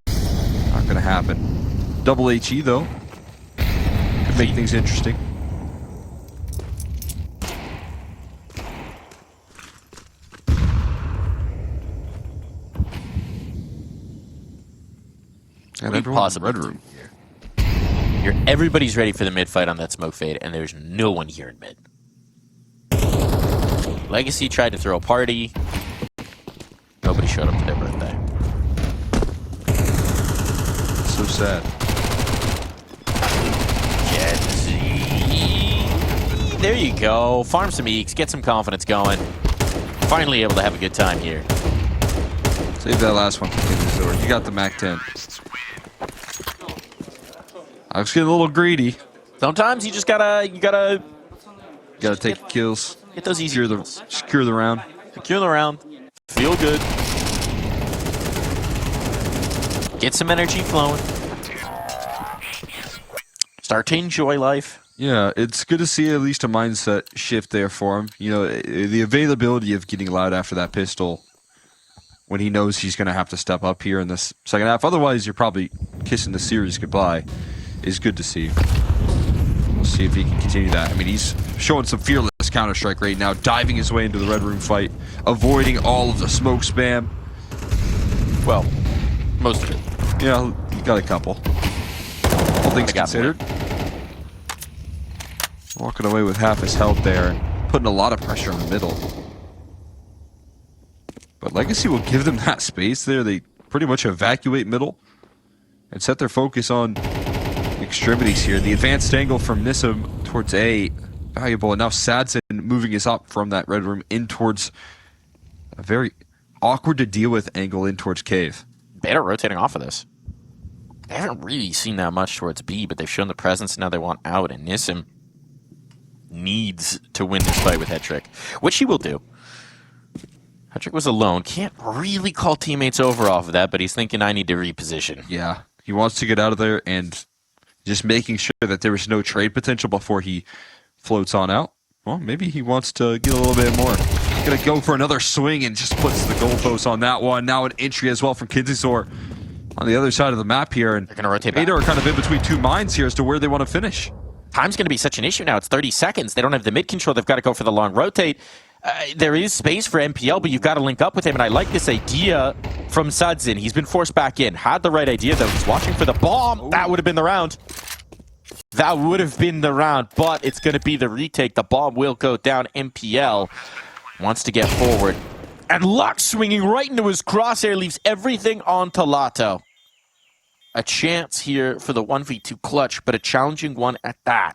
Not going to happen. Double HE, though. Could make things interesting. And everyone's in the red room. Everybody's ready for the mid fight on that smoke fade, and there's no one here in mid. Legacy tried to throw a party. Nobody showed up to their birthday. So sad. There you go. Farm some eeks, get some confidence going. Finally able to have a good time here. Save that last one for Kenzizor. You got the MAC-10. I was getting a little greedy. Sometimes you just gotta take kills. Get those easy Secure the round. Secure the round. Feel good. Get some energy flowing. Start to enjoy life. Yeah, it's good to see at least a mindset shift there for him. You know, the availability of getting loud after that pistol when he knows he's going to have to step up here in this second half. Otherwise, you're probably kissing the series goodbye. Is good to see. We'll see if he can continue that. I mean, he's showing some fearless Counter-Strike right now, diving his way into the Red Room fight, avoiding all of the smoke spam. Well, most of it. Yeah, he got a couple. All things considered. Walking away with half his health there and putting a lot of pressure on the middle. But Legacy will give them that space there. They pretty much evacuate middle and set their focus on extremities here. The advanced angle from Nissim towards A, valuable. And now saadzin moving his up from that Red Room in towards a very awkward to deal with angle in towards Cave. Beta rotating off of this. They haven't really seen that much towards B, but they've shown the presence and now they want out. And Nissim needs to win this fight with Hetrick, which he will do. Hetrick was alone. Can't really call teammates over off of that, but he's thinking, I need to reposition. Yeah, he wants to get out of there and just making sure that there is no trade potential before he floats on out. Well, maybe he wants to get a little bit more. Gonna go for another swing and just puts the goalpost on that one. Now an entry as well from Kinzizor on the other side of the map here. And they're gonna rotate back. Beta are kind of in between two minds here as to where they want to finish. Time's going to be such an issue now. It's 30 seconds. They don't have the mid control. They've got to go for the long rotate. There is space for MPL, but you've got to link up with him. And I like this idea from saadzin. He's been forced back in. Had the right idea, though. He's watching for the bomb. Ooh. That would have been the round. That would have been the round, but it's going to be the retake. The bomb will go down. MPL wants to get forward. And Lux swinging right into his crosshair leaves everything on Talato. A chance here for the 1v2 clutch, but a challenging one at that.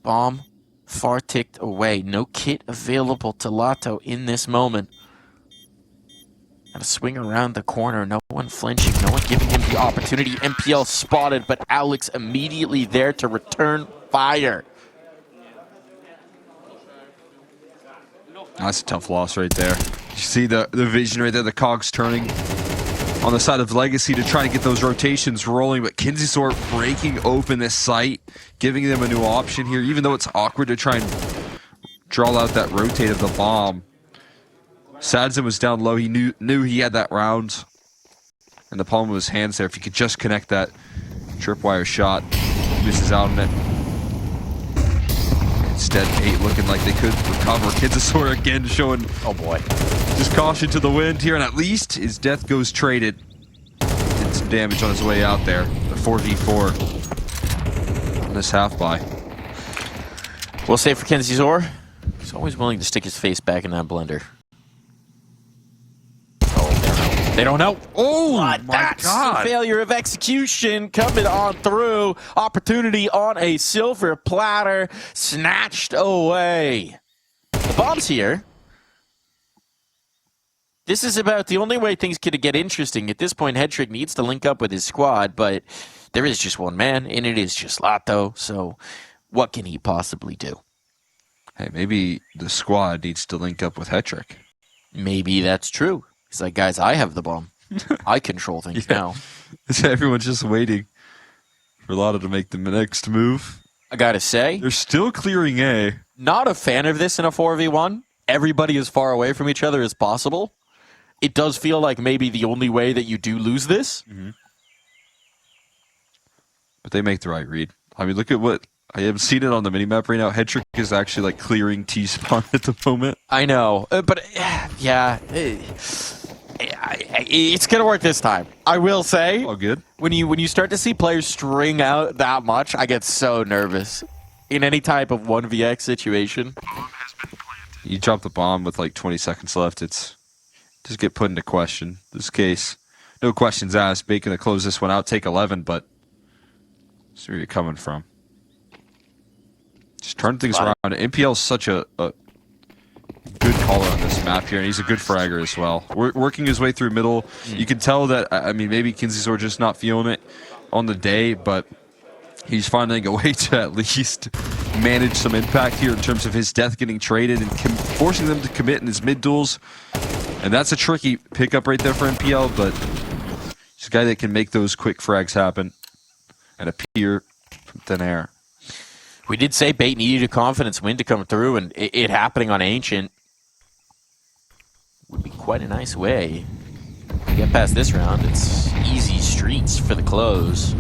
Bomb far ticked away. No kit available to Lato in this moment. Gotta swing around the corner. No one flinching. No one giving him the opportunity. MPL spotted, but Alex immediately there to return fire. That's a tough loss right there. You see the vision right there, the cogs turning on the side of Legacy to try to get those rotations rolling, but Kinzizor breaking open this site, giving them a new option here, even though it's awkward to try and draw out that rotate of the bomb. saadzin was down low. He knew he had that round in the palm of his hands there. If he could just connect that tripwire shot, misses out on it. Instead, 8 looking like they could recover. Kinzizor again showing, oh boy, just caution to the wind here, and at least his death goes traded. Did some damage on his way out there. The 4v4 on this half by. We'll say for Kinzizor, he's always willing to stick his face back in that blender. Oh, they don't know. Oh, my that's God. A failure of execution coming on through. Opportunity on a silver platter. Snatched away. The bomb's here. This is about the only way things could get interesting. At this point, Hetrick needs to link up with his squad, but there is just one man, and it is just Lato, so what can he possibly do? Hey, maybe the squad needs to link up with Hetrick. Maybe that's true. He's like, guys, I have the bomb. I control things now. Everyone's just waiting for Lato to make the next move. I gotta say, they're still clearing A. Not a fan of this in a 4v1. Everybody as far away from each other as possible. It does feel like maybe the only way that you do lose this. Mm-hmm. But they make the right read. I mean, look at what I have seen it on the minimap right now. Hetrick is actually like clearing T-spawn at the moment. I know, but yeah, it's gonna work this time. I will say. Oh, good. When you start to see players string out that much, I get so nervous in any type of 1vx situation. You drop the bomb with like 20 seconds left. It's just get put into question. This case, no questions asked. Bacon to close this one out, take 11, but see where you're coming from. Just turn things around. MPL is such a good caller on this map here, and he's a good fragger as well. Working his way through middle. You can tell that, I mean, maybe Kinzizor just not feeling it on the day, but he's finding a way to at least manage some impact here in terms of his death getting traded and forcing them to commit in his mid duels. And that's a tricky pickup right there for MPL, but he's a guy that can make those quick frags happen and appear from thin air. We did say Bait needed a confidence win to come through, and it happening on Ancient would be quite a nice way to get past this round. It's easy streets for the close.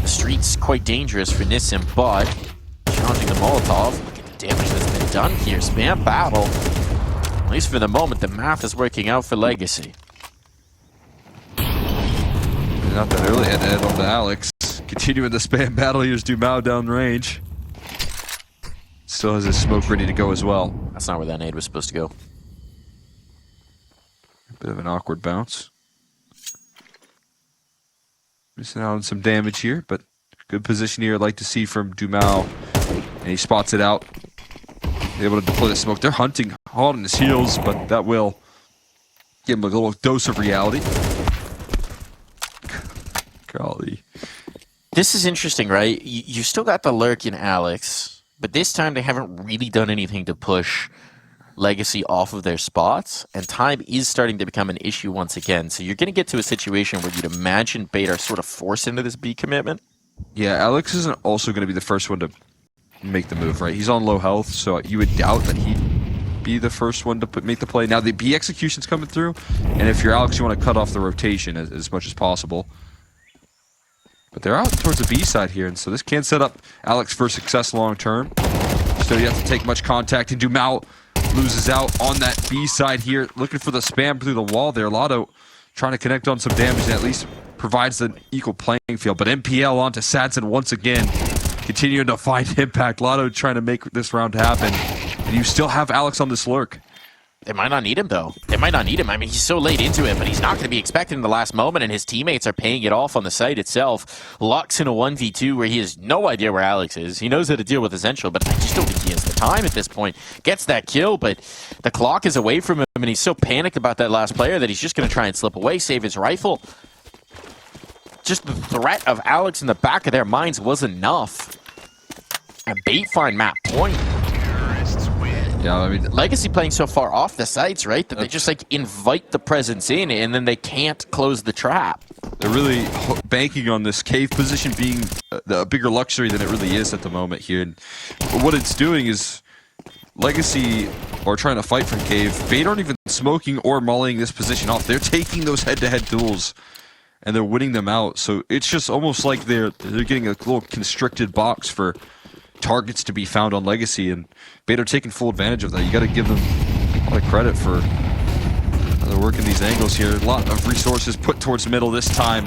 The street's quite dangerous for Nissim, but challenging the Molotov. Look at the damage that's been done here. Spam battle. At least for the moment, the math is working out for Legacy. Not that early head on to Alex. Continuing the spam battle, here's dumau down range. Still has his smoke ready to go as well. That's not where that nade was supposed to go. Bit of an awkward bounce. Missing out on some damage here, but good position here. I'd like to see from dumau. And he spots it out. Able to deploy the smoke. They're hunting hard on his heels, but that will give him a little dose of reality. Golly. This is interesting, right? You still got the lurk in Alex, but this time they haven't really done anything to push Legacy off of their spots, and time is starting to become an issue once again. So you're going to get to a situation where you'd imagine Bait are sort of forced into this B commitment. Yeah, Alex isn't also going to be the first one to make the move, right? He's on low health, so you would doubt that he'd be the first one to make the play. Now, the B execution's coming through, and if you're Alex, you want to cut off the rotation as much as possible. But they're out towards the B side here, and so this can set up Alex for success long term. Still, you have to take much contact, and dumau loses out on that B side here, looking for the spam through the wall there. Lotto trying to connect on some damage, and at least provides an equal playing field. But MPL onto saadzin once again, continuing to find impact. Lotto trying to make this round happen, and you still have Alex on this lurk. They might not need him, though. They might not need him. I mean, he's so late into it, but he's not going to be expected in the last moment, and his teammates are paying it off on the site itself. Lux in a 1v2 where he has no idea where Alex is. He knows how to deal with Essential, but I just don't think he has the time at this point. Gets that kill, but the clock is away from him, and he's so panicked about that last player that he's just going to try and slip away, save his rifle. Just the threat of Alex in the back of their minds was enough. And Bait find map point. Yeah, I mean, Legacy playing so far off the sites, right? That they just like invite the presence in, and then they can't close the trap. They're really banking on this cave position being a bigger luxury than it really is at the moment here. And what it's doing is Legacy are trying to fight from cave. Bait aren't even smoking or mollying this position off. They're taking those head-to-head duels, and they're winning them out. So it's just almost like they're getting a little constricted box for targets to be found on Legacy, and Bait are taking full advantage of that. You got to give them a lot of credit for they're working these angles here. A lot of resources put towards middle this time.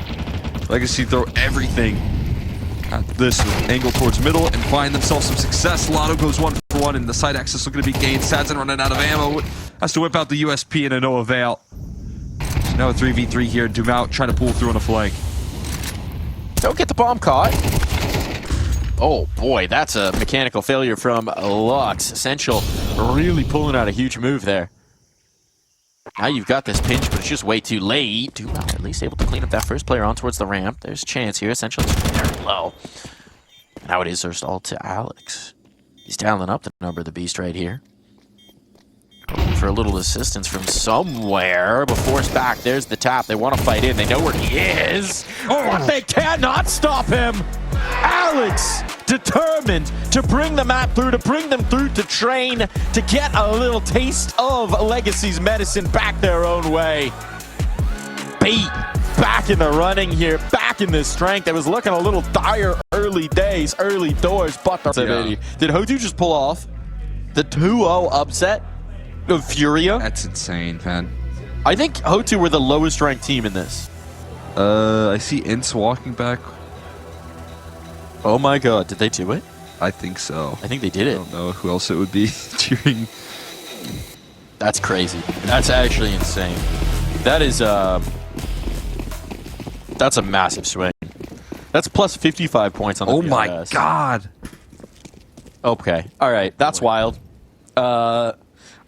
Legacy throw everything at this angle towards middle and find themselves some success. Lotto goes 1 for 1, and the side access looking to be gained. saadzin running out of ammo, has to whip out the USP and a no avail. So now a 3v3 here. dumau trying to pull through on a flank. Don't get the bomb caught. Oh boy, that's a mechanical failure from Lux. Essential really pulling out a huge move there. Now you've got this pinch, but it's just way too late. dumau at least able to clean up that first player on towards the ramp. There's a chance here. Essential is very low. Now it is first all to Alex. He's dialing up the number of the beast right here. Looking for a little assistance from somewhere. But forced back. There's the tap. They want to fight in. They know where he is. But they cannot stop him. Alex determined to bring the map through, to bring them through to train, to get a little taste of Legacy's medicine back their own way. Bait back in the running here, back in this strength. It was looking a little dire early days, early doors, but did Hotu just pull off the 2-0 upset of Furia? That's insane, man. I think Hotu were the lowest ranked team in this. I see Ints walking back. Oh my god, did they do it? I think so. I think they did it. I don't know who else it would be cheering. That's crazy. That's actually insane. That is, that's a massive swing. That's plus 55 points on the Oh my PLS. god. Okay. All right. That's wild. All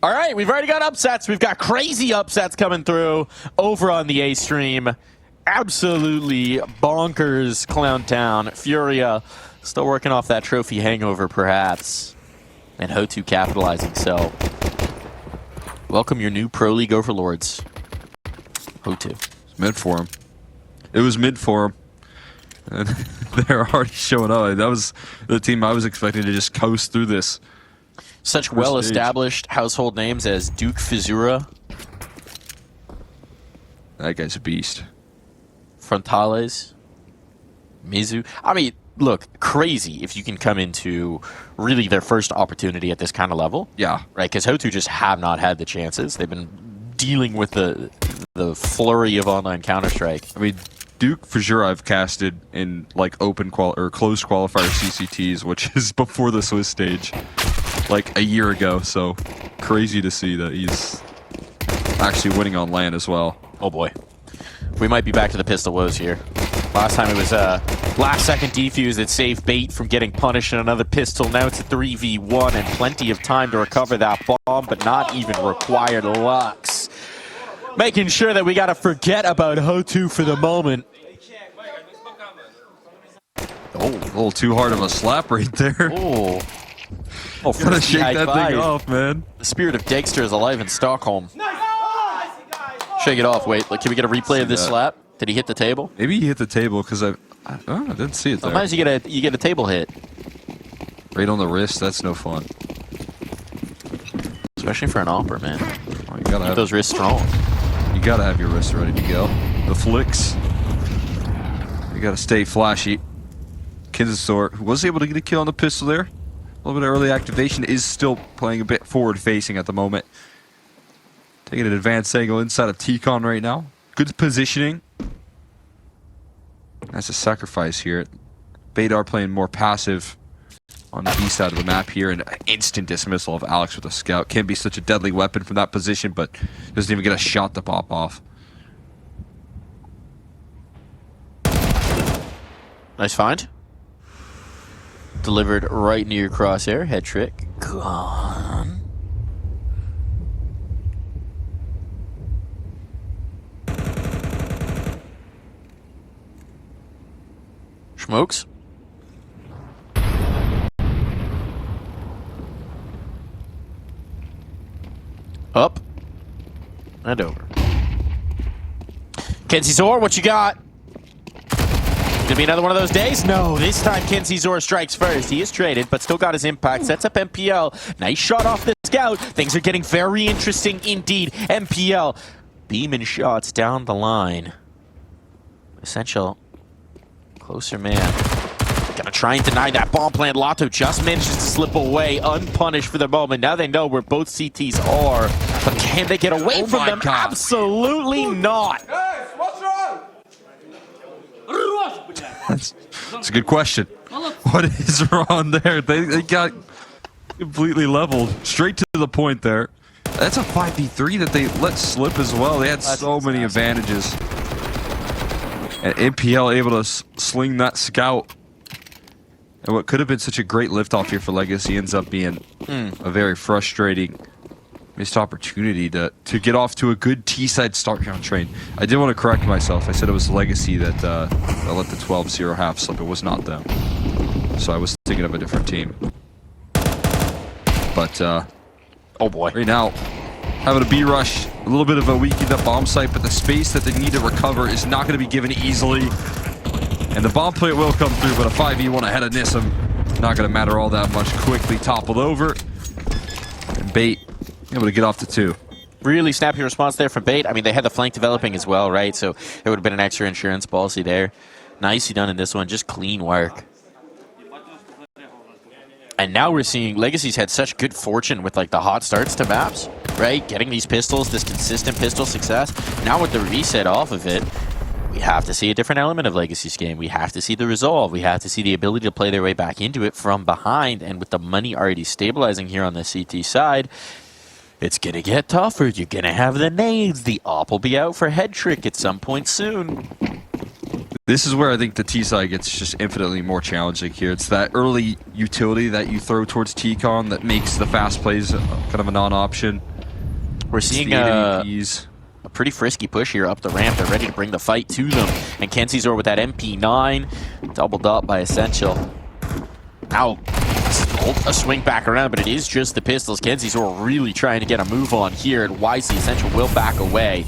right. We've already got upsets. We've got crazy upsets coming through over on the A stream. Absolutely bonkers Clown Town. Furia still working off that trophy hangover, perhaps. And Hotu capitalizing. So, welcome your new Pro League overlords. Hotu. It's mid for him. It was mid for him. And they're already showing up. That was the team I was expecting to just coast through this. Such well-established household names as Duke Fizura, That guy's a beast. Frontales, Mizu. I mean, look, crazy if you can come into really their first opportunity at this kind of level. Yeah. Right, because Hotu just have not had the chances. They've been dealing with the flurry of online Counter-Strike. I mean, Duke for sure I've casted in like open or closed qualifier CCTs, which is before the Swiss stage, like a year ago. So crazy to see that he's actually winning on LAN as well. Oh boy. We might be back to the pistol woes here. Last time it was a last-second defuse that saved Bait from getting punished in another pistol. Now it's a 3v1 and plenty of time to recover that bomb, but not even required. Lux making sure that we got to forget about Hotu for the moment. Oh, a little too hard of a slap right there. Oh, Gotta shake that thing off, man. The spirit of Dexter is alive in Stockholm. Shake it off. Wait, like, can we get a replay of this slap? Did he hit the table? Maybe he hit the table because I didn't see it there. Sometimes you get a table hit, Right on the wrist. That's no fun. especially for an opera, man. Oh, you gotta Keep have those wrists strong. You gotta have your wrists ready to go. The flicks. You gotta stay flashy. Kinzasor, who was able to get a kill on the pistol there. A little bit of early activation, is still playing a bit forward-facing at the moment. Taking an advanced angle inside of T-Con right now. Good positioning. That's a sacrifice here. Badar playing more passive on the B side of the map here. An instant dismissal of Alex with a scout. Can be such a deadly weapon from that position, but doesn't even get a shot to pop off. Nice find. Delivered right near your crosshair. Head trick. Gone. Smokes. Up. And over. Kenzie Zor, what you got? Gonna be another one of those days? No, this time Kenzie Zor strikes first. He is traded, but still got his impact. Sets up MPL. Nice shot off the scout. Things are getting very interesting indeed. MPL beaming shots down the line. Essential. Closer man. Gonna try and deny that bomb plant. Lotto just manages to slip away unpunished for the moment. Now they know where both CTs are. But can they get away from them? God. Absolutely not. That's a good question. What is wrong there? They got completely leveled. Straight to the point there. That's a 5v3 that they let slip as well. They had so many advantages. And MPL able to sling that scout. And what could have been such a great liftoff here for Legacy ends up being a very frustrating missed opportunity to get off to a good T-side start here on train. I did want to correct myself. I said it was Legacy that let the 12-0 half slip. It was not them. So I was thinking of a different team. But Oh boy. right now, having a B rush, a little bit of a weakened up bomb site, but the space that they need to recover is not going to be given easily. And the bomb plant will come through, but a 5v1 ahead of Nissim, not going to matter all that much. Quickly toppled over. And Bait able to get off the 2. Really snappy response there from Bait. I mean, they had the flank developing as well, right? So it would have been an extra insurance policy there. Nicely done in this one. Just clean work. And now we're seeing Legacy's had such good fortune with like the hot starts to maps, right? Getting these pistols, this consistent pistol success. Now with the reset off of it, we have to see a different element of Legacy's game. We have to see the resolve. We have to see the ability to play their way back into it from behind. And with the money already stabilizing here on the CT side, it's going to get tougher. You're going to have the nades. The op will be out for head trick at some point soon. This is where I think the T side gets just infinitely more challenging here. It's that early utility that you throw towards T-Con that makes the fast plays kind of a non-option. We're seeing a pretty frisky push here up the ramp. They're ready to bring the fight to them. And Kenzie Zor with that MP9, doubled up by Essential. Now, a swing back around, but it is just the pistols. Kenzie Zor really trying to get a move on here, and wisely Essential will back away.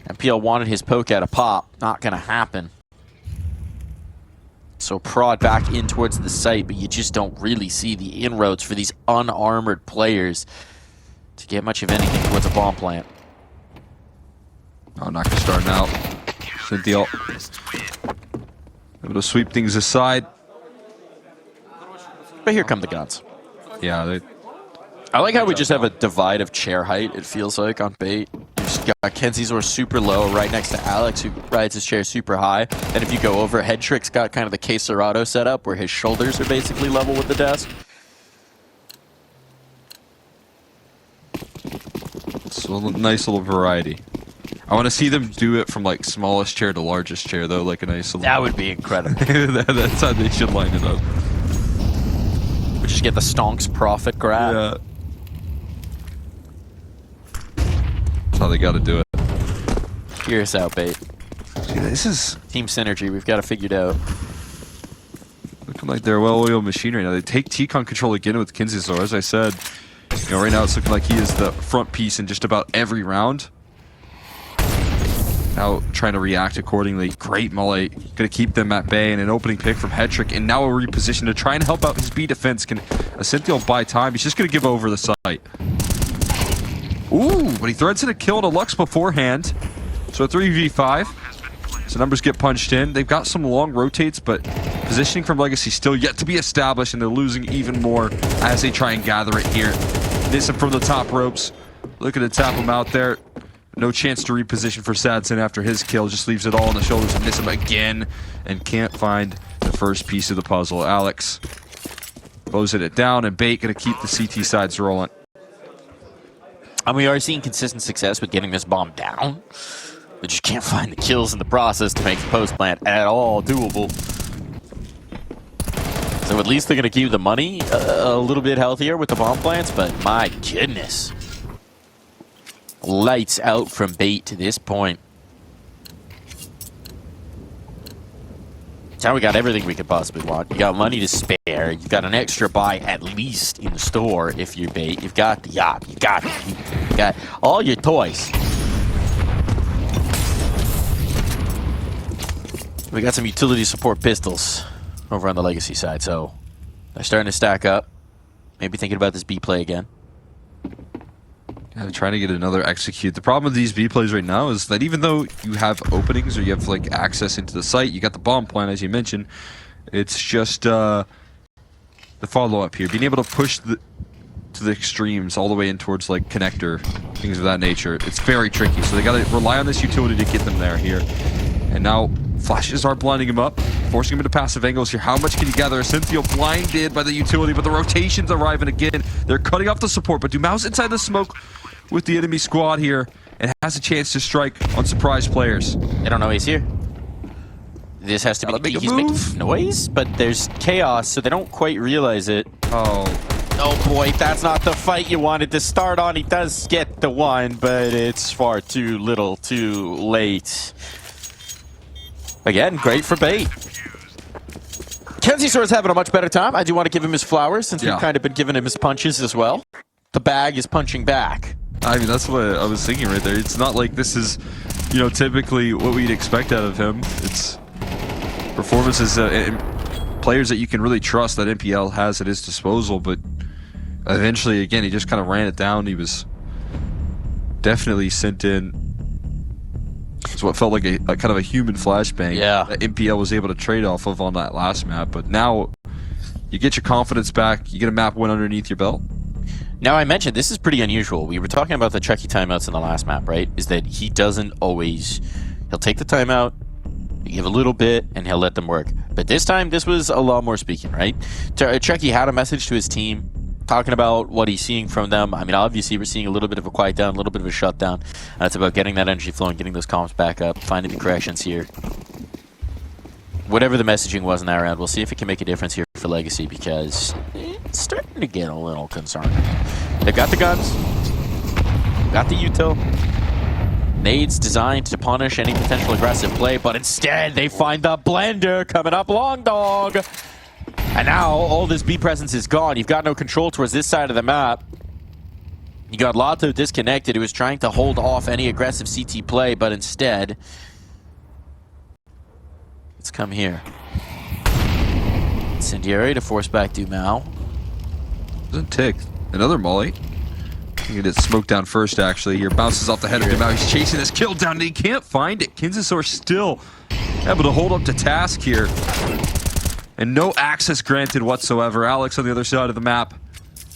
MPL wanted his poke at a pop. Not going to happen. So prod back in towards the site, but you just don't really see the inroads for these unarmored players to get much of anything towards a bomb plant. Oh, not gonna start now. Cynthia able to sweep things aside. But here come the guns. Yeah, I like how we just have a divide of chair height, it feels like, on bait. You've just got Kenzie's super low right next to Alex, who rides his chair super high. And if you go over, Headtrick's got kind of the Queserado setup, where his shoulders are basically level with the desk. it's a nice little variety. I want to see them do it from like smallest chair to largest chair, though, like a nice little... That would be incredible. That's how they should line it up. We just get the Stonks profit grab. Yeah. That's how they got to do it. Hear us out, bait. See, this is Team synergy, we've got it figured out. looking like they're a well-oiled machine right now. They take T-Con control again with Kinsey, so as I said, right now it's looking like he is the front piece in just about every round. Now trying to react accordingly. Great melee. Gonna keep them at bay, and an opening pick from Hetrick, and now a reposition to try and help out his B defense. Can Asynthio buy time? He's just gonna give over the site. Ooh, but he threads in a kill to Lux beforehand. So a 3v5. So numbers get punched in. They've got some long rotates, but positioning from Legacy still yet to be established, and they're losing even more as they try and gather it here. Nissim from the top ropes. Looking to tap him out there. No chance to reposition for saadzin after his kill. Just leaves it all on the shoulders of Nissim again, and can't find the first piece of the puzzle. Alex closing it down, and Bait gonna keep the CT sides rolling. And we are seeing consistent success with getting this bomb down. We just can't find the kills in the process to make the post plant at all doable. So at least they're going to keep the money a little bit healthier with the bomb plants, but my goodness. Lights out from Bait to this point. Now we got everything we could possibly want. You got money to spare. You've got an extra buy at least in the store if you're Bait. You've got the yacht. You got all your toys. We got some utility support pistols over on the Legacy side, so they're starting to stack up. Maybe thinking about this B play again. Yeah, trying to get another execute. The problem with these B plays right now is that even though you have openings or you have like access into the site, you got the bomb plant as you mentioned. It's just the follow up here, being able to push to the extremes all the way in towards like connector, things of that nature. It's very tricky, so they got to rely on this utility to get them there here. And now flashes are blinding him up, forcing him into passive angles here. How much can he gather? Asynthio blinded by the utility, but the rotations arriving again. They're cutting off the support, but dumau's inside the smoke with the enemy squad here and has a chance to strike on surprise players. They don't know he's here. This has to be he's making noise, but there's chaos, so they don't quite realize it. Oh boy, that's not the fight you wanted to start on. He does get the one, but it's far too little too late. Again, great for Bait. Kenzie Sora's having a much better time. I do want to give him his flowers since we've kind of been giving him his punches as well. The bag is punching back. I mean, that's what I was thinking right there. It's not like this is, you know, typically what we'd expect out of him. It's performances and players that you can really trust that NPL has at his disposal, but eventually, again, he just kind of ran it down. He was definitely sent in. It's what felt like a kind of a human flashbang that NPL was able to trade off of on that last map. But now you get your confidence back. You get a map win underneath your belt. Now, I mentioned this is pretty unusual. We were talking about the Chucky timeouts in the last map, right? Is that he doesn't always... He'll take the timeout, give a little bit, and he'll let them work. But this time, this was a lot more speaking, right? Chucky had a message to his team, talking about what he's seeing from them. I mean, obviously, we're seeing a little bit of a quiet down, a little bit of a shutdown. It's about getting that energy flowing, getting those comps back up, finding the corrections here. Whatever the messaging was in that round, we'll see if it can make a difference here for Legacy, because it's starting to get a little concerning. They've got the guns, got the util, nades designed to punish any potential aggressive play, but instead they find the blender coming up long dog. And now all this B presence is gone. You've got no control towards this side of the map. You got Lato disconnected, who was trying to hold off any aggressive CT play, but instead, let's come here. Incendiary to force back dumau. Doesn't tick. Another molly. He gets smoked down first, actually. Here, bounces off the head of dumau. He's chasing this kill down, and he can't find it. Kinzasor still able to hold up to task here. And no access granted whatsoever. Alex on the other side of the map,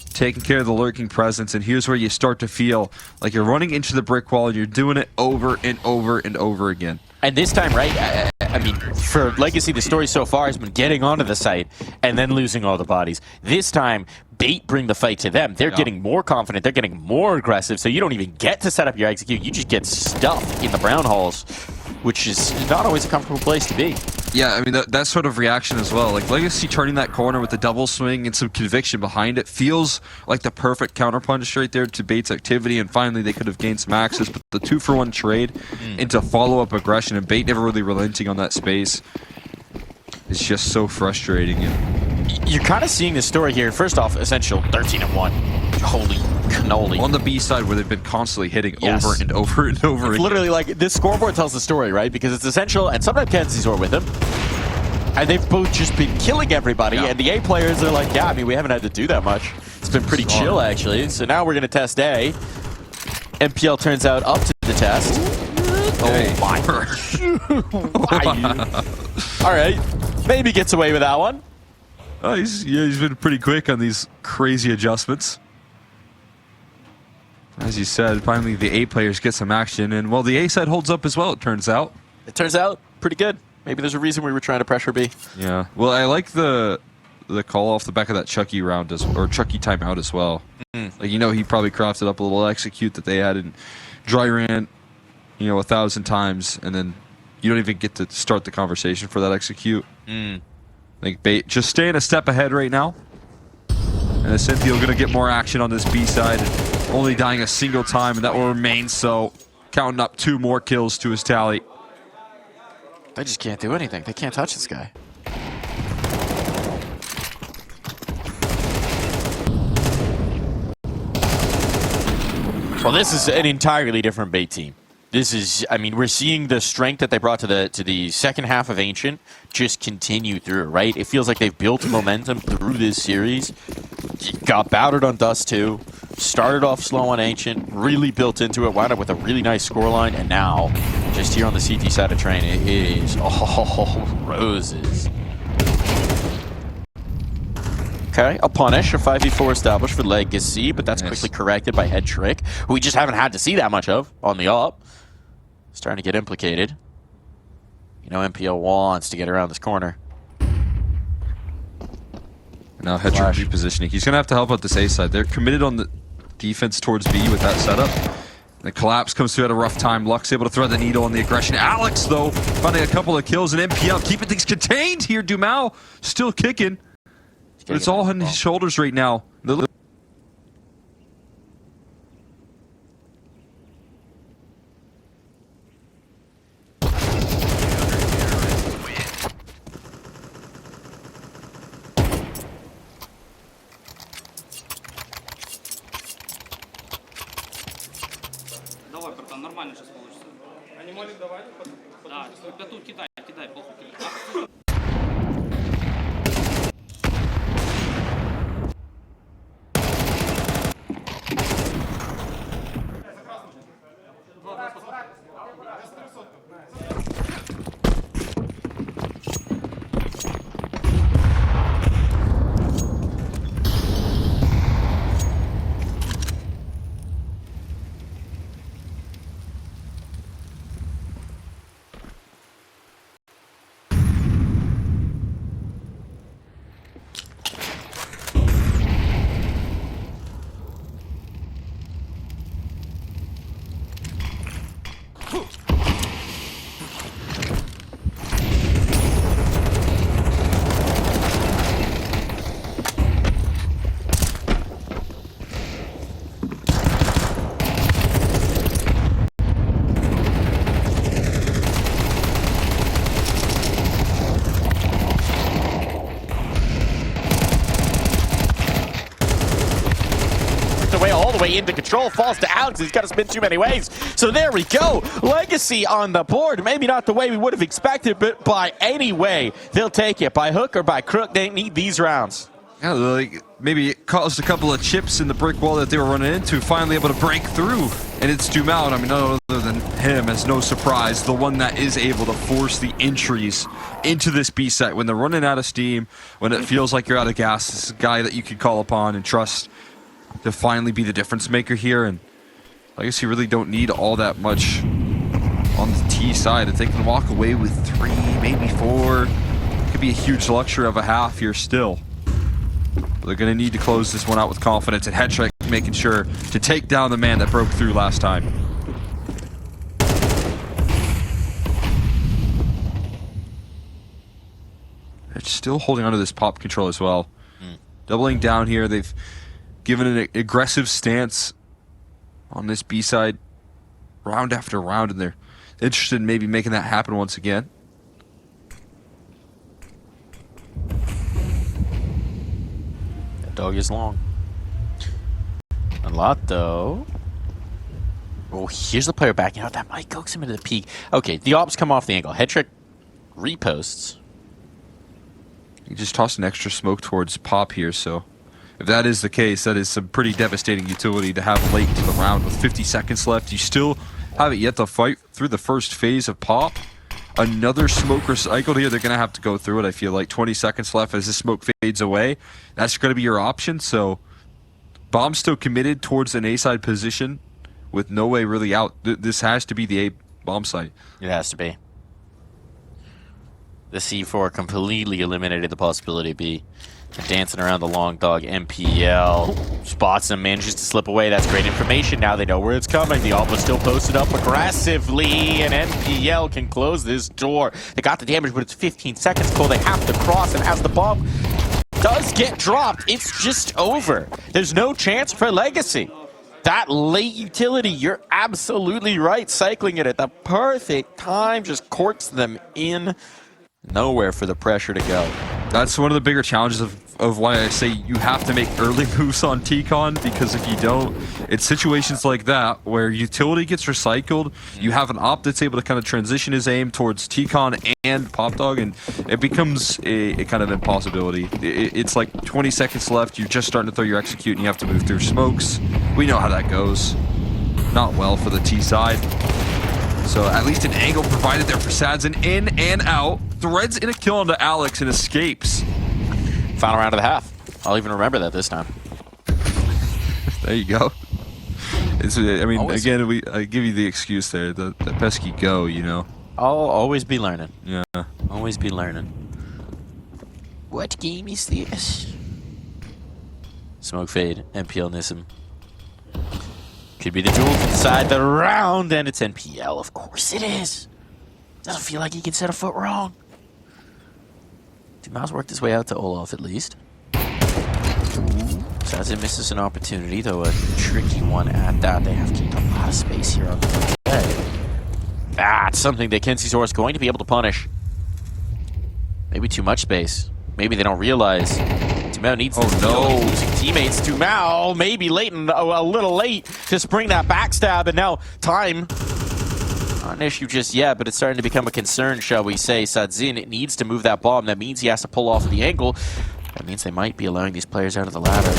taking care of the lurking presence. And here's where you start to feel like you're running into the brick wall, and you're doing it over and over and over again. And this time, right, I mean, for Legacy, the story so far has been getting onto the site and then losing all the bodies. This time, Bait bring the fight to them. They're getting more confident. They're getting more aggressive, so you don't even get to set up your execute. You just get stuffed in the brown halls, which is not always a comfortable place to be. Yeah, I mean, that sort of reaction as well. Like, Legacy turning that corner with the double swing and some conviction behind it feels like the perfect counterpunch right there to Bait's activity, and finally they could have gained some access, but the 2-for-1 trade into follow-up aggression, and Bait never really relenting on that space. It's just so frustrating. And you're kind of seeing this story here. First off, Essential 13-1. Holy cannoli. on the B side, where they've been constantly hitting Yes. over and over and over again. Literally, like, this scoreboard tells the story, right? Because it's Essential, and sometimes Kinzasor with him. And they've both just been killing everybody, and the A players are like, yeah, I mean, we haven't had to do that much. It's been pretty chill, actually. So now we're going to test A. MPL turns out up to the test. Hey. Oh, my. All right. Maybe gets away with that one. Oh, he's been pretty quick on these crazy adjustments. As you said, finally the A players get some action, and well, the A side holds up as well, it turns out. It turns out pretty good. Maybe there's a reason we were trying to pressure B. Yeah. Well, I like the call off the back of that Chucky round or Chucky timeout as well. Like, you know, he probably crafted up a little execute that they had and dry ran, 1,000 times, and then you don't even get to start the conversation for that execute. Like, Bait just staying a step ahead right now. And Cynthia going to get more action on this B side, and only dying a single time, and that will remain so. Counting up 2 more kills to his tally. They just can't do anything. They can't touch this guy. Well, this is an entirely different Bait team. This is, I mean, we're seeing the strength that they brought to the second half of Ancient just continue through, right? It feels like they've built momentum through this series. Got battered on Dust2, started off slow on Ancient, really built into it, wound up with a really nice scoreline, and now, just here on the CT side of train, it is all roses. Okay, a punish, a 5v4 established for Legacy, but that's quickly corrected by Head Trick, who we just haven't had to see that much of on the up. Starting to get implicated. MPL wants to get around this corner. Now Head Trick repositioning. He's going to have to help out this A side. They're committed on the defense towards B with that setup. The collapse comes through at a rough time. Luck's able to thread the needle on the aggression. Alex, though, finding a couple of kills, and MPL keeping things contained here. dumau still kicking. But it's all on his shoulders right now. Давай, братан, нормально сейчас получится. Они молик давали? Да, тут кидай, похуй. way into control. Falls to Alex. He's got to spin too many ways. So there we go. Legacy on the board. Maybe not the way we would have expected, but by any way, they'll take it. By hook or by crook, they need these rounds. Yeah, like maybe it caused a couple of chips in the brick wall that they were running into, finally able to break through. And it's dumau. I mean, none other than him, as no surprise, the one that is able to force the entries into this B site. When they're running out of steam, when it feels like you're out of gas, this is a guy that you can call upon and trust to finally be the difference maker here. And I guess you really don't need all that much on the T side. If they can walk away with 3, maybe 4, it could be a huge luxury of a half here still. They're going to need to close this one out with confidence, and Hetrick making sure to take down the man that broke through last time. They're still holding onto this pop control as well. Doubling down here. They've given an aggressive stance on this B side round after round, and they're interested in maybe making that happen once again. Dog is long. A lot, though. Oh, here's the player backing out. That might coax him into the peak. Okay, the ops come off the angle. Hetrick reposts. You just toss an extra smoke towards Pop here, so if that is the case, that is some pretty devastating utility to have late to the round with 50 seconds left. You still haven't yet to fight through the first phase of Pop. Another smoke recycled here. They're going to have to go through it, I feel like. 20 seconds left as the smoke fades away. That's going to be your option. So, bomb still committed towards an A-side position with no way really out. This has to be the A bomb site. It has to be. The C4 completely eliminated the possibility of B. Dancing around the long dog, MPL spots him, manages to slip away. That's great information. Now they know where it's coming. The Alpha still posted up aggressively, and MPL can close this door. They got the damage, but it's 15 seconds, Cole. They have to cross, and as the bomb does get dropped, it's just over. There's no chance for Legacy. That late utility, you're absolutely right. Cycling it at the perfect time just corks them in. Nowhere for the pressure to go. That's one of the bigger challenges of why I say you have to make early moves on T-Con, because if you don't, it's situations like that where utility gets recycled, you have an op that's able to kind of transition his aim towards T-Con and Pop Dog, and it becomes a kind of impossibility. It's like 20 seconds left, you're just starting to throw your execute, and you have to move through smokes. We know how that goes. Not well for the T side. So at least an angle provided there for saadzin, in and out. Threads in a kill onto Alex and escapes. Final round of the half. I'll even remember that this time. There you go. I mean, Always. again, I give you the excuse there, the pesky go, you know. I'll always be learning. Yeah. Always be learning. What game is this? Smoke fade, MPL Nissim. Could be the duel to decide the round, and it's NPL. Of course it is. Doesn't feel like he can set a foot wrong. Dumao's worked his way out to Olaf at least. saadzin misses an opportunity, though a tricky one at that. They have to keep a lot of space here on the bed. That's something that Kenzie's is going to be able to punish. Maybe too much space. Maybe they don't realize. Dumau needs this. No. Losing teammates. Dumau maybe late and a little late to spring that backstab, and now time. Not an issue just yet, but it's starting to become a concern, shall we say. saadzin needs to move that bomb. That means he has to pull off the angle. That means they might be allowing these players out of the ladder.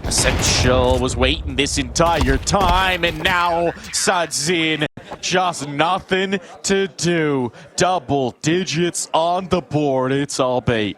Essential was waiting this entire time, and now saadzin just nothing to do. Double digits on the board. It's all bait.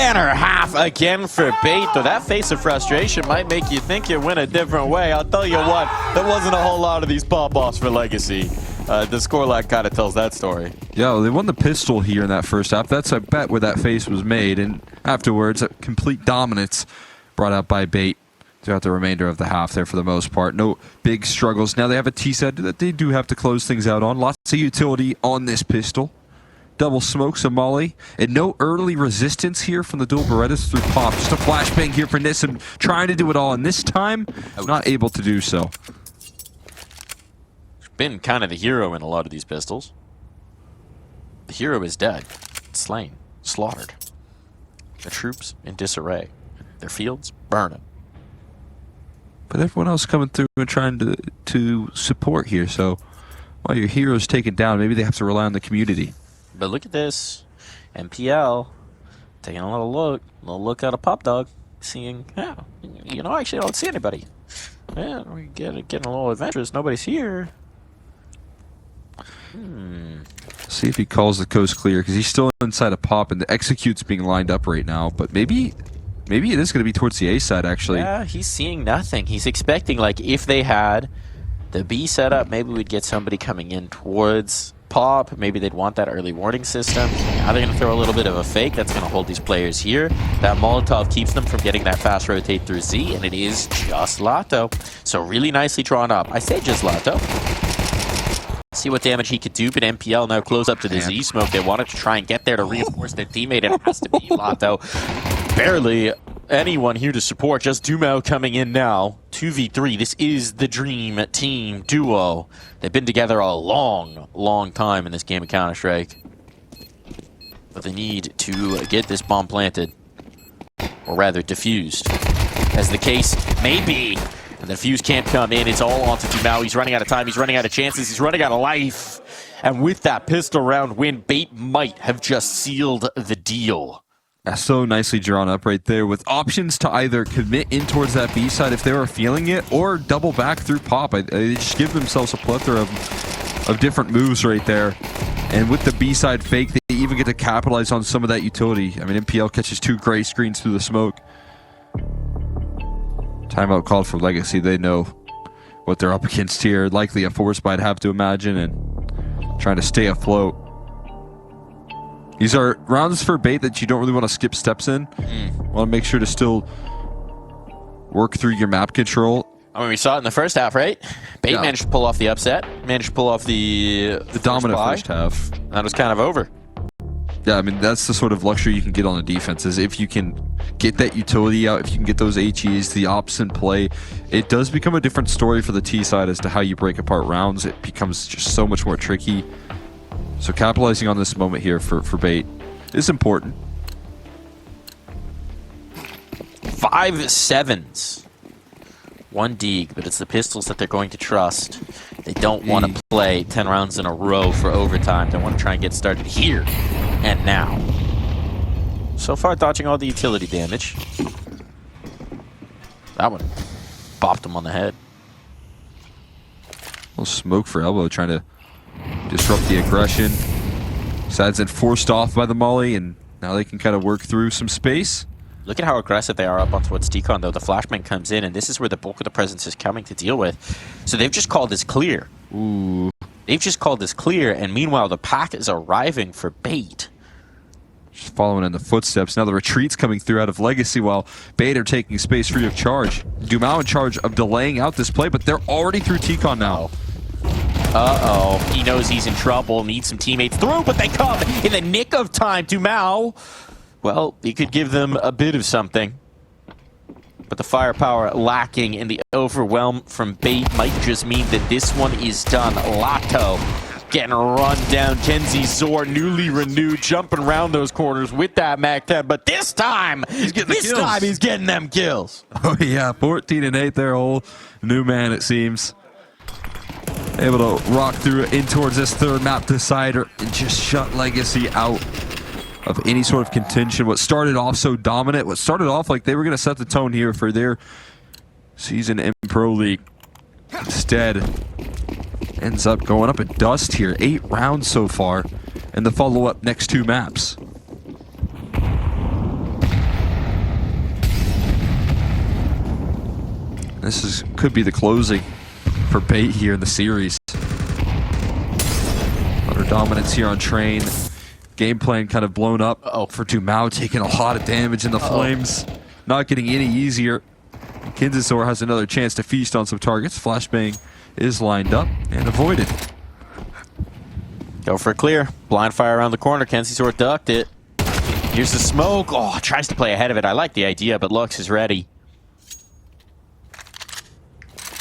banner half again for Bait, though that face of frustration might make you think you went a different way. I'll tell you what, there wasn't a whole lot of these pop-offs for Legacy. The scoreline kind of tells that story. Yeah, well, they won the pistol here in that first half. That's, I bet, where that face was made. And afterwards, a complete dominance brought out by Bait throughout the remainder of the half there for the most part. No big struggles. Now they have a T-set that they do have to close things out on. Lots of utility on this pistol. Double smokes a molly, and no early resistance here from the dual Berettas through pop. Just a flashbang here for Nissim, trying to do it all, and this time, not able to do so. Been kind of the hero in a lot of these pistols. The hero is dead, slain, slaughtered. The troops in disarray. Their fields burning. But everyone else coming through and trying to support here, so while your hero's taken down, maybe they have to rely on the community. But look at this. MPL taking a little look at a pop dog, seeing, yeah, you know, actually I don't see anybody. Yeah, we're getting a little adventurous. Nobody's here. See if he calls the coast clear, because he's still inside a pop, and the execute's being lined up right now. But maybe it is going to be towards the A side, actually. Yeah, he's seeing nothing. He's expecting, like, if they had the B set up, maybe we'd get somebody coming in towards pop. Maybe they'd want that early warning system. Now they're going to throw a little bit of a fake. That's going to hold these players here. That Molotov keeps them from getting that fast rotate through Z, and it is just Lato. So really nicely drawn up. I say just Lato. See what damage he could do, but MPL now close up to the Z smoke. They wanted to try and get there to reinforce their teammate. It has to be Lato. Barely anyone here to support. Just dumau coming in now. 2v3. This is the dream team duo. They've been together a long time in this game of Counter-Strike. But they need to get this bomb planted. Or rather, diffused. As the case may be. And the fuse can't come in. It's all onto dumau. He's running out of time. He's running out of chances. He's running out of life. And with that pistol round win, Bait might have just sealed the deal. That's so nicely drawn up right there, with options to either commit in towards that B side if they were feeling it, or double back through pop. They just give themselves a plethora of different moves right there. And with the B side fake, they even get to capitalize on some of that utility. I mean, MPL catches 2 gray screens through the smoke. Timeout called for Legacy. They know what they're up against here. Likely a force buy, I'd have to imagine, and trying to stay afloat. These are rounds for Bait that you don't really want to skip steps in. Want to make sure to still work through your map control. I mean, we saw it in the first half, right? Bait managed to pull off the upset. Managed to pull off the dominant first half. That was kind of over. Yeah, I mean, that's the sort of luxury you can get on the defense, is if you can get that utility out, if you can get those HEs, the ops in play, it does become a different story for the T side as to how you break apart rounds. It becomes just so much more tricky. So capitalizing on this moment here for Bait is important. 5 7s. 1 Deeg, but it's the pistols that they're going to trust. They don't want to play 10 rounds in a row for overtime. They want to try and get started here and now. So far, dodging all the utility damage. That one bopped him on the head. Little smoke for elbow, trying to disrupt the aggression. Saadzin forced off by the molly, and now they can kind of work through some space. Look at how aggressive they are up on towards Decon, though. The flashbang comes in, and this is where the bulk of the presence is coming to deal with. So they've just called this clear. Ooh. They've just called this clear, and meanwhile, the pack is arriving for Bait. Just following in the footsteps. Now the retreat's coming through out of Legacy, while Bait are taking space free of charge. dumau in charge of delaying out this play, but they're already through Decon now. Uh-oh. He knows he's in trouble, needs some teammates through, but they come in the nick of time. dumau, well, he could give them a bit of something. But the firepower lacking in the overwhelm from Bait might just mean that this one is done. Lato getting run down. Kenzie Zor, newly renewed, jumping around those corners with that MAC-10. But this time, he's getting them kills. Oh yeah, 14-8 there, whole new man it seems. Able to rock through in towards this third map decider and just shut Legacy out of any sort of contention. What started off so dominant, what started off like they were going to set the tone here for their season in Pro League, instead ends up going up at dust here. 8 rounds so far, and the follow-up next 2 maps. could be the closing for Bait here in the series. Utter dominance here on Train. Game plan kind of blown up for dumau, taking a lot of damage in the flames. Not getting any easier. Kinzasor has another chance to feast on some targets. Flashbang is lined up and avoided. Go for a clear. Blind fire around the corner. Kinzasor ducked it. Here's the smoke. Oh, tries to play ahead of it. I like the idea, but Lux is ready.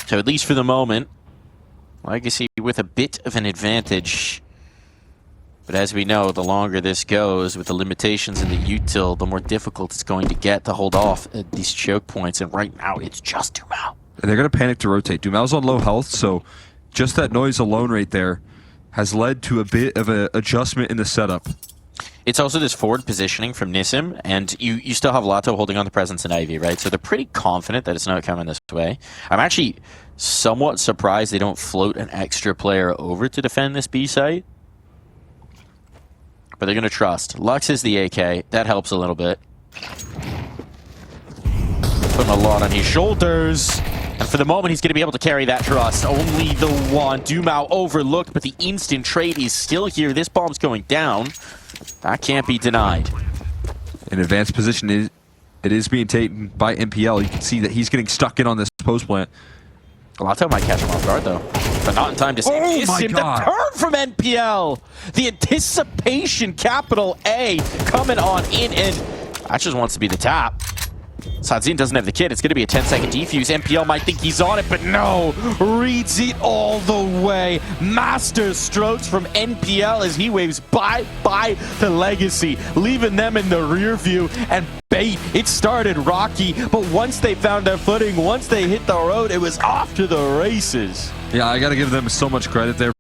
So at least for the moment, Legacy with a bit of an advantage. But as we know, the longer this goes, with the limitations in the util, the more difficult it's going to get to hold off at these choke points. And right now, it's just dumau. And they're going to panic to rotate. Dumau's on low health, so just that noise alone right there has led to a bit of an adjustment in the setup. It's also this forward positioning from Nissim, and you still have Lato holding on the presence in Ivy, right? So they're pretty confident that it's not coming this way. I'm actually somewhat surprised they don't float an extra player over to defend this B site. But they're going to trust. Lux is the AK. That helps a little bit. Putting a lot on his shoulders. And for the moment, he's going to be able to carry that trust. Only the one. dumau overlooked, but the instant trade is still here. This bomb's going down. That can't be denied. In advanced position, it is being taken by MPL. You can see that he's getting stuck in on this post plant. Lato might catch him off guard, though. But not in time to save Nissim. The turn from NPL! The anticipation, capital A, coming on in, and that just wants to be the tap. Saadzin doesn't have the kit. It's going to be a 10-second defuse. MPL might think he's on it, but no. Reads it all the way. Master strokes from NPL as he waves bye-bye to Legacy, leaving them in the rear view. And Bait, it started rocky, but once they found their footing, once they hit the road, it was off to the races. Yeah, I got to give them so much credit there.